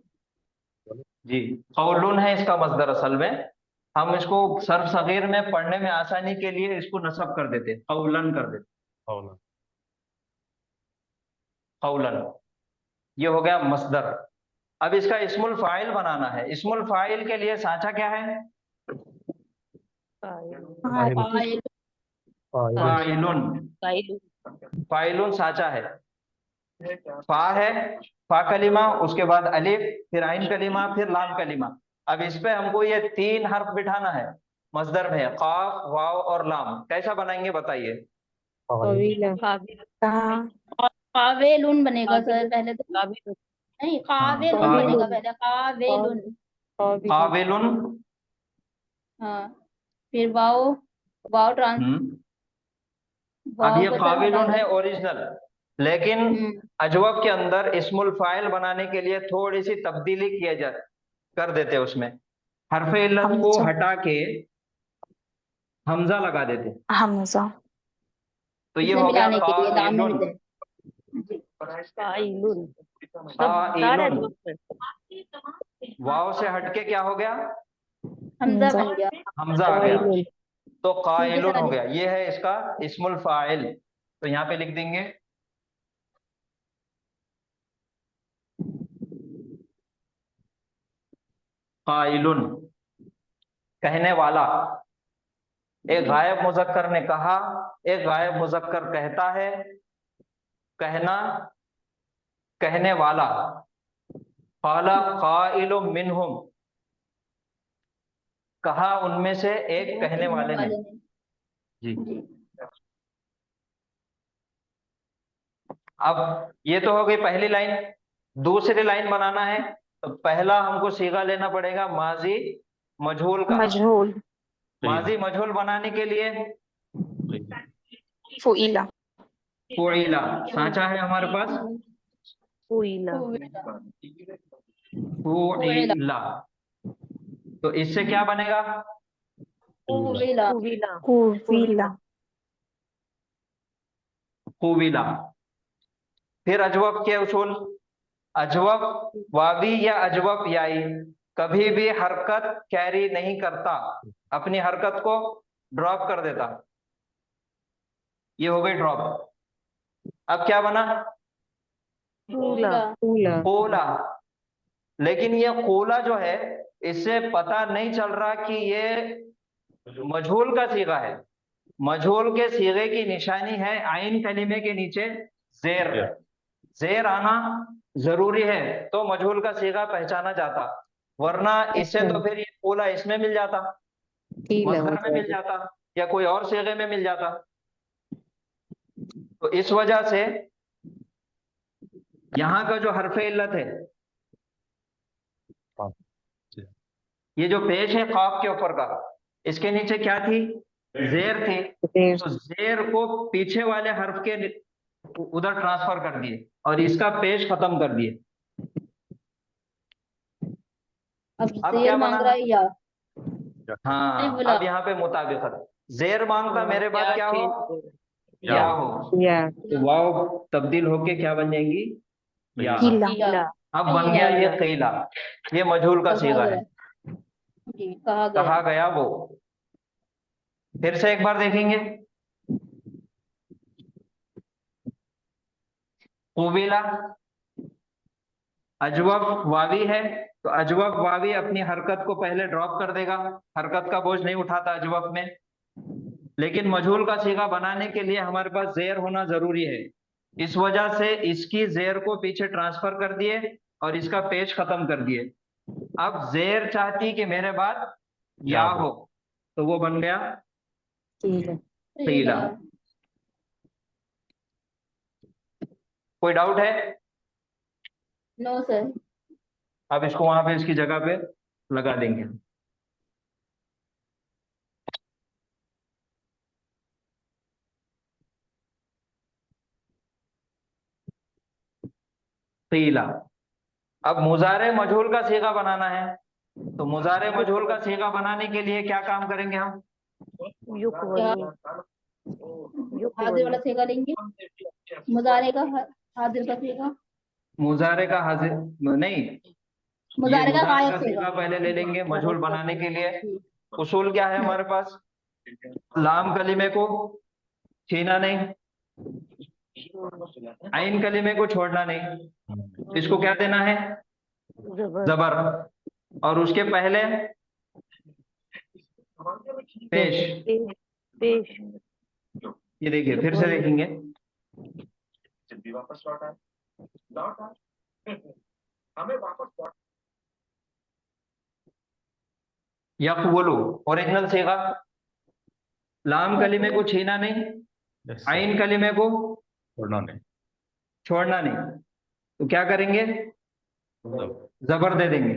जी, कौलुन है इसका मस्दर असल में। हम इसको सर्फ सगीर में पढ़ने में आसानी के लिए इसको नसब कर देते, कौलन कर देते, कौलन। ये हो गया मस्दर। अब इसका इस्मुल फाइल बनाना है। इस्मुल फाइल के लिए साँचा क्या है? फाइल, फाइलुन। फाइलुन साँचा है। फा है, फा कलिमा, उसके बाद अलिफ, फिर आइन कलिमा, फिर लाम कलिमा। अब इस पे हमको ये 3 हर्फ बिठाना है मस्दर में, काफ, वाव और लाम। कैसा बनाएंगे बताइए? कवीला। कावेलुन बनेगा सर पहले तो। नहीं, कावेलुन बनेगा पहले, कावेलुन। काविलुन। हाँ, फिर वाव, वाव ट्रांस, अब वाव ये को सर काविलुन हटाएंगे। है ओरिजिनल, लेकिन अजवब के अंदर इस्मुल फाइल बनाने के लिए थोड़ी सी तब्दीली किया जा कर देते हैं उसमें। हरफे इल्लत को हटा के हमजा लगा देते, हमजा, तो ये इसे हो गया मिलाने के लिए दाम में काइलुन। मिलते। काइलुन। वाव से हटके क्या हो गया? हमजा बन गया। हमजा आ गया, तो काइलुन सर, हो गया। ये है इसका इस्मुल फाइल। तो यहाँ पे लिख देंगे काइलुन, कहने वाला। एक गायब मुजक्कर ने कहा, एक गायब मुजक्कर कहता है। कहना, कहने वाला। काला काइलुम मिनहुम, कहा उनमें से एक कहने वाले ने। जी, अब ये तो हो गई पहली लाइन। दूसरी लाइन बनाना है, तो पहला हमको सीगा लेना पड़ेगा माजी मजहूल का। मजहूल, माजी मजहूल बनाने के लिए फुइला, फुइला साँचा है हमारे पास। फुइला, फुइला, तो इससे क्या बनेगा? कुविला। कुविला, कुविला। फिर अजवब के उसूल। अजवब वावी या अजवब याई कभी भी हरकत कैरी नहीं करता, अपनी हरकत को ड्रॉप कर देता। ये हो गई ड्रॉप। अब क्या बना? कोला। लेकिन ये कोला जो है, इससे पता नहीं चल रहा कि ये मजहूल का सीगा है। मजहूल के सीगे की निशानी है आइन कलीमे के नीचे जेर। जेर आना जरूरी है तो मजहूल का सीगा पहचाना जाता, वरना इससे तो फिर ये कोला इसमें मिल जाता, मस्दर में मिल जाता, या कोई और सीगे में मिल जाता। तो इस वजह से यहाँ का जो हरफ इल्लत है, ये जो पेश है काफ के ऊपर का, इसके नीचे क्या थी? जेर थी। तो जेर को पीछे वाले हर्फ के उधर ट्रांसफर कर दिए और इसका पेश खत्म कर दिए। अब अब शेर क्या मांग बना? रहा है या हाँ, बोला। अब यहाँ पे मुताबिकत, जेर मांगता मेरे बाद क्या हो? या हो। या तो वाव तब्दील होके क्या बन जाएंगी? या। या अब बन गया ये कीला, ये मजहूल का कहा सीगा गया। है, जी कहा गया। कहा गया वो। फिर से एक बार देखेंगे। कुबिला, अजवब वावी है, तो अजवब वावी अपनी हरकत को पहले ड्रॉप कर देगा, हरकत का बोझ नहीं उठाता अजवब में। लेकिन मजहूल का सीगा बनाने के लिए हमारे पास जेर होना जरूरी है, इस वजह से इसकी जेर को पीछे ट्रांसफर कर दिए और इसका पेश खत्म कर दिए। अब जेर चाहती कि मेरे बाद या हो, तो वो बन गया कीला। कोई डाउट है? No sir. अब इसको वहां पे इसकी जगह पे लगा देंगे। कीला। अब मुजारे मजहूल का सीगा बनाना है, तो मुजारे मजहूल का सीगा बनाने के लिए क्या काम करेंगे हम? हाजिर वाला सेगा लेंगे, मुजारे का हाजिर का सेगा, मुजारे का हाजिर नहीं, मुजारे का गायब सीगा सेगा। पहले ले लेंगे मजहूल बनाने के लिए। उसूल क्या है हमारे पास? लाम कलीमे को छीना नहीं, आइन कलीमे को छोड़ना नहीं, इसको क्या देना है? जबर। और उसके पहले पेश। ये देखिए, फिर से देखेंगे। यक़बुलु ओरिजिनल सीगा, लाम कलीमे को छीना नहीं, आइन कलीमे को छोड़ना नहीं, तो क्या करेंगे? जबर दे देंगे।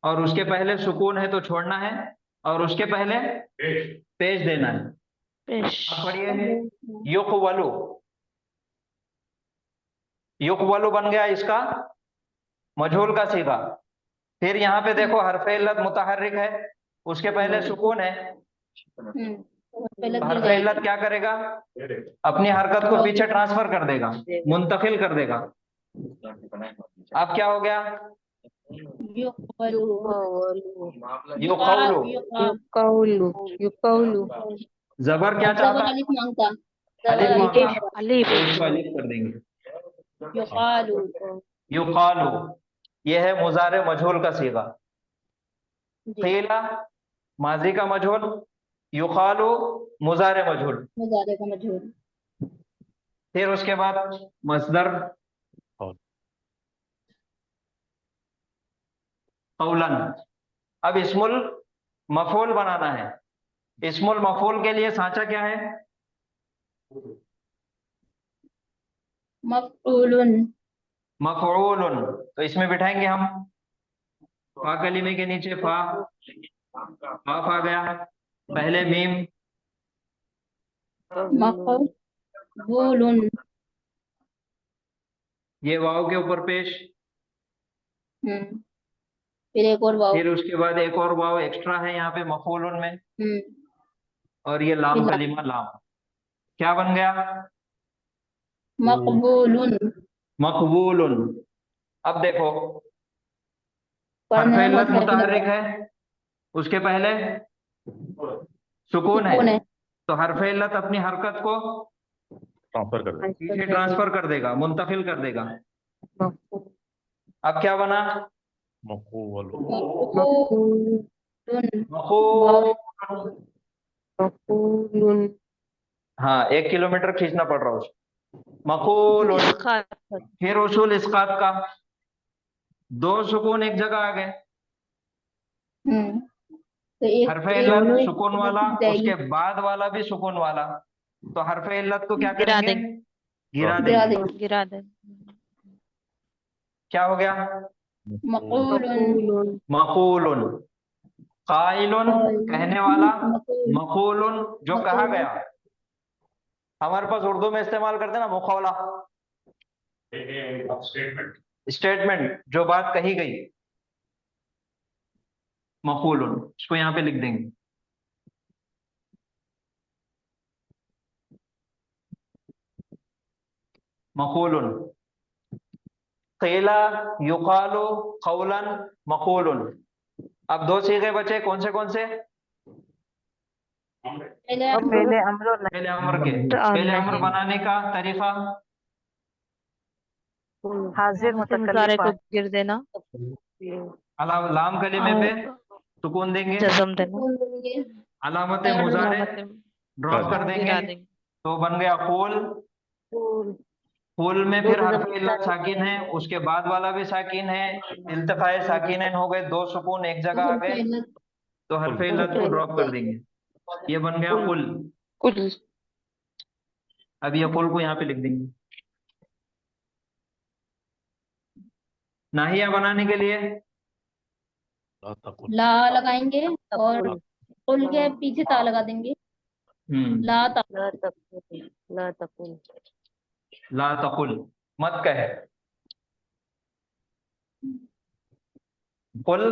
और उसके पहले सुकून है तो छोड़ना है, और उसके पहले पेश देना है। अब पढ़िए, युक़वलु। युक़वलु बन गया इसका मजहूल का सीगा। फिर यहाँ पे देखो हरफ इल्लत मुतहर्रिक है, उसके पहले सुकून है, हरफ इल्लत क्या करेगा? अपनी हरकत को पीछे ट्रांसफर कर देगा, मुंतकिल कर देगा। अब क्या हो गया? युक़ौलु। युकौलु जबर क्या चाहता? अलिफ मांगता, अलिफ मांगता, अलिफ। तो इसको अलिफ कर देंगे। युक़ालु। युक़ालु, ये है मुजारे मजहूल का सीगा। क़ीला माजी का मजहूल, युक़ालु मुजारे मजहूल। मुजारे का मजहूल। फिर उसके बाद मस्दर कौलन। अब इस्मुल मफूल बनाना है। इस्मुल मफूल के लिए सांचा क्या है? मफ़ऊलुन। मफ़ऊलुन। तो इसमें बिठाएंगे हम फा कलीमे के नीचे फा, काफ आ गया, पहले मीम, मफ़ऊलुन। ये वाव के ऊपर पेश, फिर एक और वाव, फिर उसके बाद एक और वाव एक्स्ट्रा है यहाँ पे मफ़ऊलुन में, और ये लाम फिर कलीमा लाम। क्या बन गया? मक़बूलुन। मक़बूलुन। अब देखो, पढ़ने हरफ में इल्लत बहुत मुतहर्रिक है, उसके पहले सुकून सुकून है, है। तो हरफ इल्लत अपनी हरकत को पीछे ट्रांसफर कर देगा, मुंतकिल कर देगा। अब क्या बना? मक़ूलुन। हाँ, 1 किलोमीटर खींचना पड़ रहा है उसको। मक़ूलुन। फिर उसूल इस्कात का, 2 सुकून एक जगह आ गए, तो एक हरफ इल्लत एक सुकून वाला, जाएगी। उसके बाद वाला भी सुकून वाला, तो हरफ इल्लत को क्या गिरा करेंगे? देंगे। गिरा गिरा देंगे। देंगे। गिरा दे। क्या हो गया? मक़ूलुन मक़ूलुन। क़ाइलुन कहने वाला, मक़ूलुन जो कहा गया। हमारे पास उर्दू में इस्तेमाल करते हैं ना मुखौला, स्टेटमेंट। स्टेटमेंट, जो बात कही गई। मक़ूलुन, इसको यहाँ पे लिख देंगे। मक़ूलुन। क़ीला युक़ालु क़ौलन मक़ूलुन। अब दो सीगे बचे, कौन से? पहले पहले अमरो नहीं। पहले अमर के। पहले अमर बनाने का तरीका, हाजिर मुजारे को मुतकल्लिफ गिर देना लाम कलिमे पे सुकून देंगे, जज़म देना, सुकून देंगे, अलामत मुजारे अलामत ड्रॉप कर देंगे, गिरा देंगे। तो बन गया फूल। फूल में फिर हर्फ इल्लत साकिन है, उसके बाद वाला भी साकिन है, इल्तिकाए साकिनैन हो गए, दो सुकून एक जगह आ गए, तो हर्फ इल्लत को ड्रॉप कर देंगे। ये बन गया कुल। कुल। अब ये कुल को यहाँ पे लिख देंगे। नाहिया बनाने के लिए ला लगाएंगे और कुल के पीछे ता लगा देंगे। ला ला तकुल, मत कहे। कुल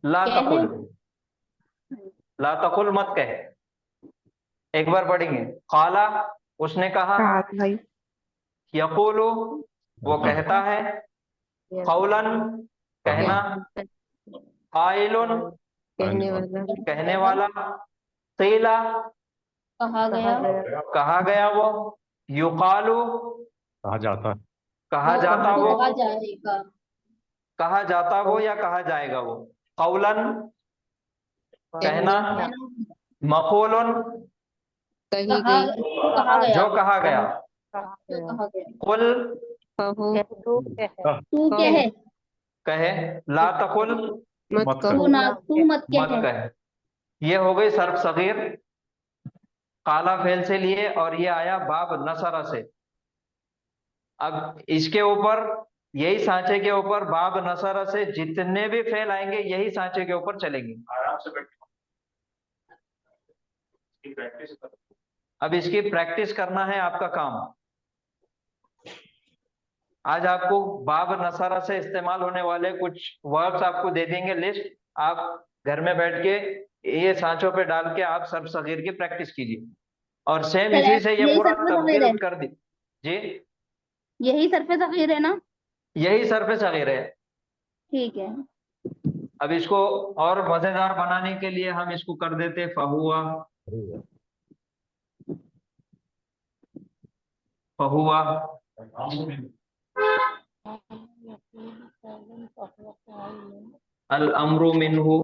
ला कहे। तकुल, ला तकुल मत कहे। एक बार पढ़ेंगे। काला उसने कहा, यकूलु वो कहता है, कौलन कहना, काइलुन कहने वाला, क़ीला कहा गया वो, युकालु कहा जाता है। कहा जाता वो, कहा जाएगा, कहा जाता वो या कहा जाएगा वो, कौलन कहना, मक़ूलुन कहा गया, जो कहा गया, कुल तू कहे, कहे, ला तकुल मत तू मत मत कहे। कहे। ये हो गई सर्फ सगीर काला फेल से लिए, और ये आया बाब नसरा से। अब इसके ऊपर, यही सांचे के ऊपर बाब नसरा से जितने भी फेल आएंगे यही सांचे के ऊपर चलेंगे। आराम से बैठ। प्रैक्टिस कर। अब इसकी प्रैक्टिस करना है आपका काम। आज आपको बाब नसरा से इस्तेमाल होने वाले कुछ वर्ब्स आपको दे देंगे लिस्ट, आप घर में बैठ के ये सांचों पे डाल के आप सर्फ सगीर की प्रैक्टिस कीजिए, और सेम इसी से ये यही पूरा सर्फ सगीर तब्दील है? कर दी जी। यही सर्फ सगीर है ना? यही सर्फ सगीर है। ठीक है। अब इसको और मजेदार बनाने के लिए हम इसको कर देते फहुआ, फहुआ, अल अम्रु मिन्हु,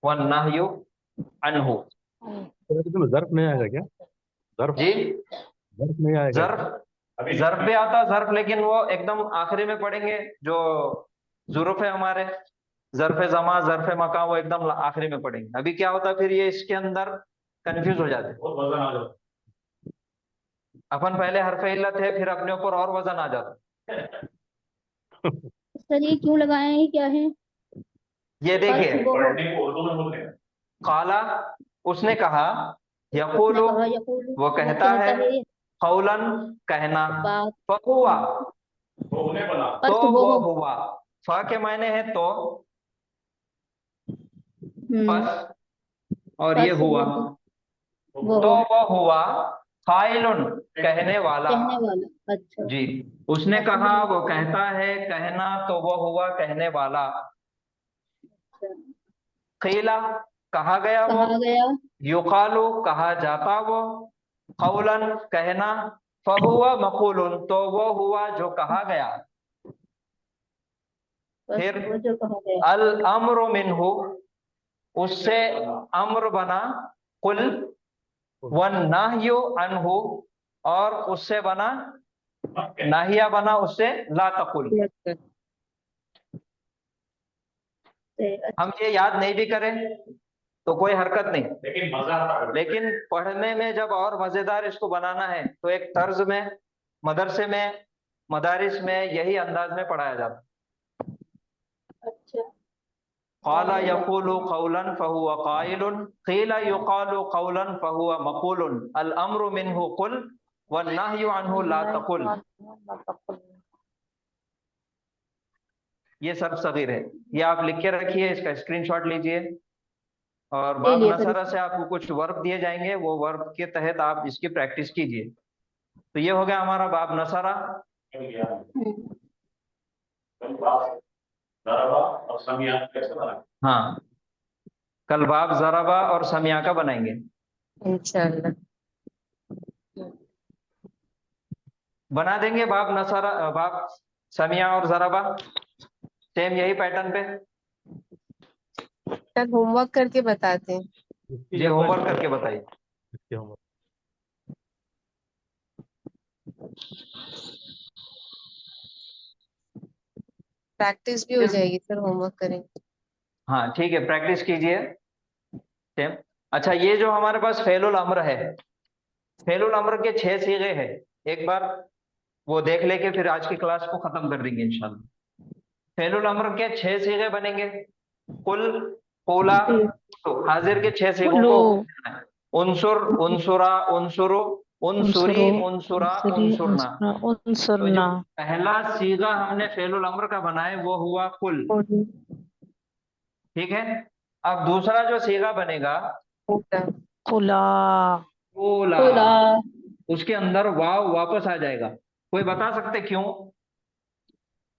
वन्नहयु अन्हु। ज़र्फ में आएगा क्या? ज़र्फ जी ज़र्फ में आएगा। ज़र्फ, ज़र्फ भी आता ज़र्फ, लेकिन वो एकदम आखिरी में पढ़ेंगे। जो ज़ुरूफ है हमारे, ज़र्फ ज़मा, ज़र्फ मका, वो एकदम आखिरी में पढ़ेंगे। अभी क्या होता है फिर ये इसके अंदर कंफ्यूज हो जाते हैं। अपन पहले हरफ इल्लत है, फिर अपने ऊपर और वजन आ जाता। सर ये क्यों लगाए हैं, क्या है? ये देखिए, वो काला उसने कहा, यकूलु वो कहता है, कौलन कहना, फहुआ तो वो हुआ। फा के मायने है तो, बस, और ये हुआ तो वो हुआ। फाइलुन कहने वाला, अच्छा जी। उसने कहा वो कहता है, कहना तो वो हुआ कहने वाला। क़ीला कहा गया वो, युकालु कहा जाता वो, कौलन कहना, फहुआ मक़ूलुन तो वो हुआ जो कहा गया। फिर अल अम्रु मिन्हु उससे अम्र बना, कुल, वन नाह्यु अन्हु और उससे बना नाहिया बना उससे ला तकुल। हम ये याद नहीं भी करें तो कोई हरकत नहीं, लेकिन मजा आता है। लेकिन पढ़ने में जब और मजेदार इसको बनाना है तो एक तर्ज में, मदरसे में, मदारिस में यही अंदाज में पढ़ाया जाता है। अच्छा। क़ाला यक़ूलु क़ौलन फ़हुव क़ाइलुन, क़ीला युक़ालु क़ौलन फ़हुव मक़ूलुन, अल अम्रु मिन्हु क़ुल वन्नहयु अन्हु ला तक़ुल। ये सर्फ सगीर है, ये आप लिख के रखिए, इसका स्क्रीनशॉट लीजिए। और ले बाब लिया सर। नसरा से आपको कुछ वर्ब दिए जाएंगे, वो वर्ब के तहत आप इसकी प्रैक्टिस कीजिए। तो ये हो गया हमारा बाब नसरा। ज़राबा और समिया कैसे बनाएं? हाँ, कल बाब ज़राबा और समिया का बनाएंगे इंशाल्लाह। बना देंगे। बाब नसरा, बाब समिया और ज़राबा सेम यही पैटर्न पे। कल होमवर्क करके बताते हैं। जी, होमवर्क करके बताइए। इसके हम प्रैक्टिस भी हो जाएगी सर, होमवर्क करेंगे। हाँ ठीक है, प्रैक्टिस कीजिए सेम। अच्छा, ये जो हमारे पास फेलुल अम्र है, फेलुल अम्र के 6 सीगे हैं, एक बार वो देख लेके फिर आज की क्लास को खत्म कर देंगे इंशाल्लाह। फेलुल अम्र के 6 सीगे बनेंगे, कुल, कूला। तो हाजिर के 6 सीगों कुलो, को उनसुर, उनसुरा, उनसुरु, उनसुरी, उनसुरो, उनसुरा, उनसुरी, उनसुरना। उनसुरा, तो जो उनसुरना। पहला सीगा हमने फेलुल अम्र का बनाया वो हुआ कुल, ठीक है। अब दूसरा जो सीगा बनेगा कुला, कूला, कोला। उसके अंदर वाव वापस आ जाएगा। कोई बता सकते क्यों?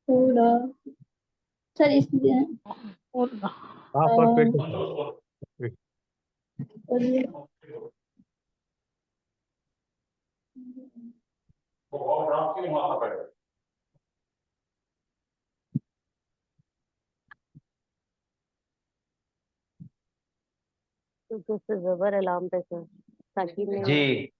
कोला सर, इसलिए कुला। हाँ परफेक्ट। वो और रात के वहां पर है। तो जबर अलार्म पे सर, ताकि मैं जी,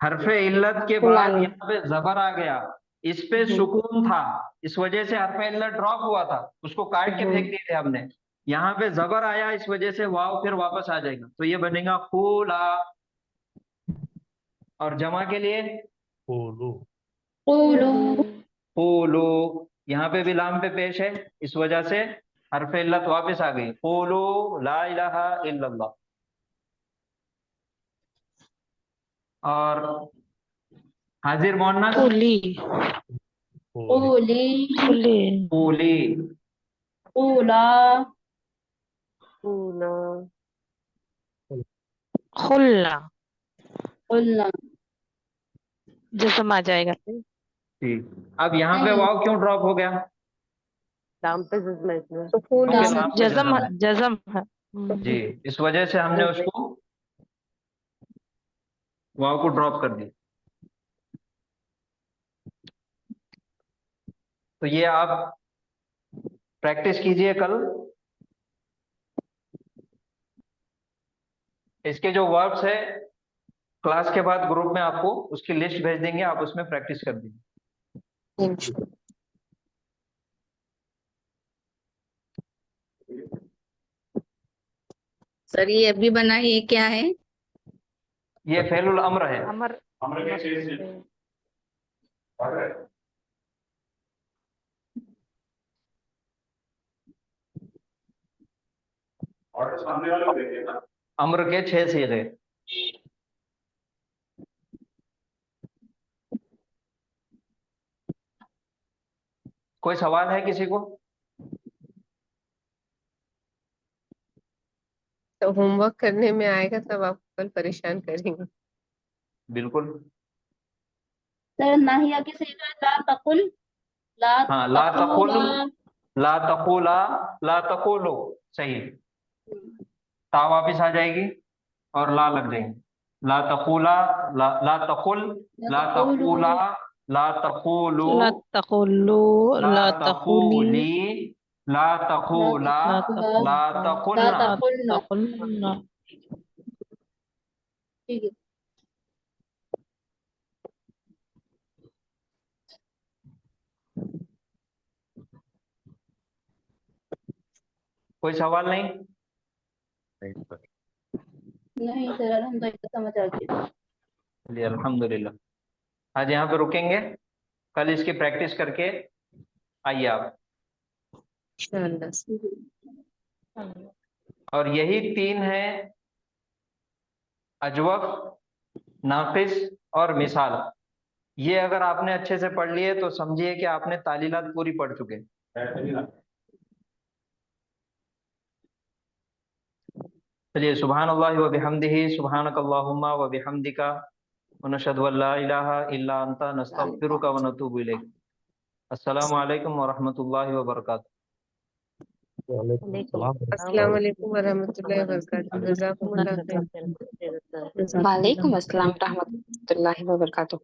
हरफे इल्लत के बाद यहाँ पे जबर आ गया, इस पे सुकून था, इस वजह से हरफे इल्लत ड्रॉप हुआ था, उसको काट के फेंक दिए थे हमने। यहाँ पे जबर आया, इस वजह से वाव फिर वापस आ जाएगा, तो ये बनेगा खूला। और जमा के लिए कोलू। कोलो। कूलू, यहाँ पे भी लाम पे पेश है, इस वजह से हरफे इल्लत वापस आ गई। कूलू ला इलाहा इल्लल्लाह। और हाजिर मोहन्नस कुली, कोली। कुली, कूली, कोला। कूला, खुल्ला, कोला। जिस्म आ जाएगा। ठीक। अब यहाँ पे नहीं, वाव क्यों ड्रॉप हो गया? लाम पे जिस्म है इसमें। तो कोला। क्योंकि लाम पे जज़म, जज़म है। जज़म है। जी, इस वजह से हमने उसको वाव को ड्रॉप कर दिया। तो ये आप प्रैक्टिस कीजिए कल। इसके जो वर्ब्स है क्लास के बाद ग्रुप में आपको उसकी लिस्ट भेज देंगे, आप उसमें प्रैक्टिस कर दीजिए। सर ये अभी बना, ये क्या है? ये फेलुल अम्र है। अमर, हमरे के चीज से पढ़ रहे हैं। और सामने वाले को देखिए ना। अम्र के 6 सीगे। कोई सवाल है किसी को? तो होमवर्क करने में आएगा तब आपको कल परेशान करेंगे। बिल्कुल। सर नाहिया की सही ला तकुल। ला हाँ, ला तकुल, तकुला। ला तकुला, ला तकुलो, सही। ता वापिस आ जाएगी और ला लग जाएगी। ला तकुला, ला तकुल, ला तकुला, ला तकुलू, ला तकुल्लू, ला ला तकुली, तकुली, ला तकुला, ला ला तकुल्ला, ला तकुलना। तकुलना। तकुल्ला। ठीक है। कोई सवाल नहीं? नहीं सर। नहीं सर, अल्हम्दुलिल्लाह समझ आ गई। चलिए अल्हम्दुलिल्लाह। आज यहाँ पे रुकेंगे, कल इसकी प्रैक्टिस करके आइए आप। इंशाल्लाह। और यही 3 है, अजवफ, नाकिस और मिसाल। ये अगर आपने अच्छे से पढ़ लिए तो समझिए कि आपने तालीलात पूरी पढ़ चुके। चलिए, सुभानअल्लाह व बिहम्दिही, सुभानकल्लाहुम्मा व बिहम्दिका, व नशहदु अल्ला इलाहा इल्ला अंता, नस्तगफिरुका व नतूबु इलैक। अस्सलामु अलैकुम व रहमतुल्लाहि व बरकातुहू। वालेकुम सलाम। अस्सलाम वालेकुम वरहमतुल्लाहि वबरकातुहू। जज़ाकुमुल्लाह खैर। वालेकुम अस्सलाम रहमतुल्लाहि व बरकातुहू।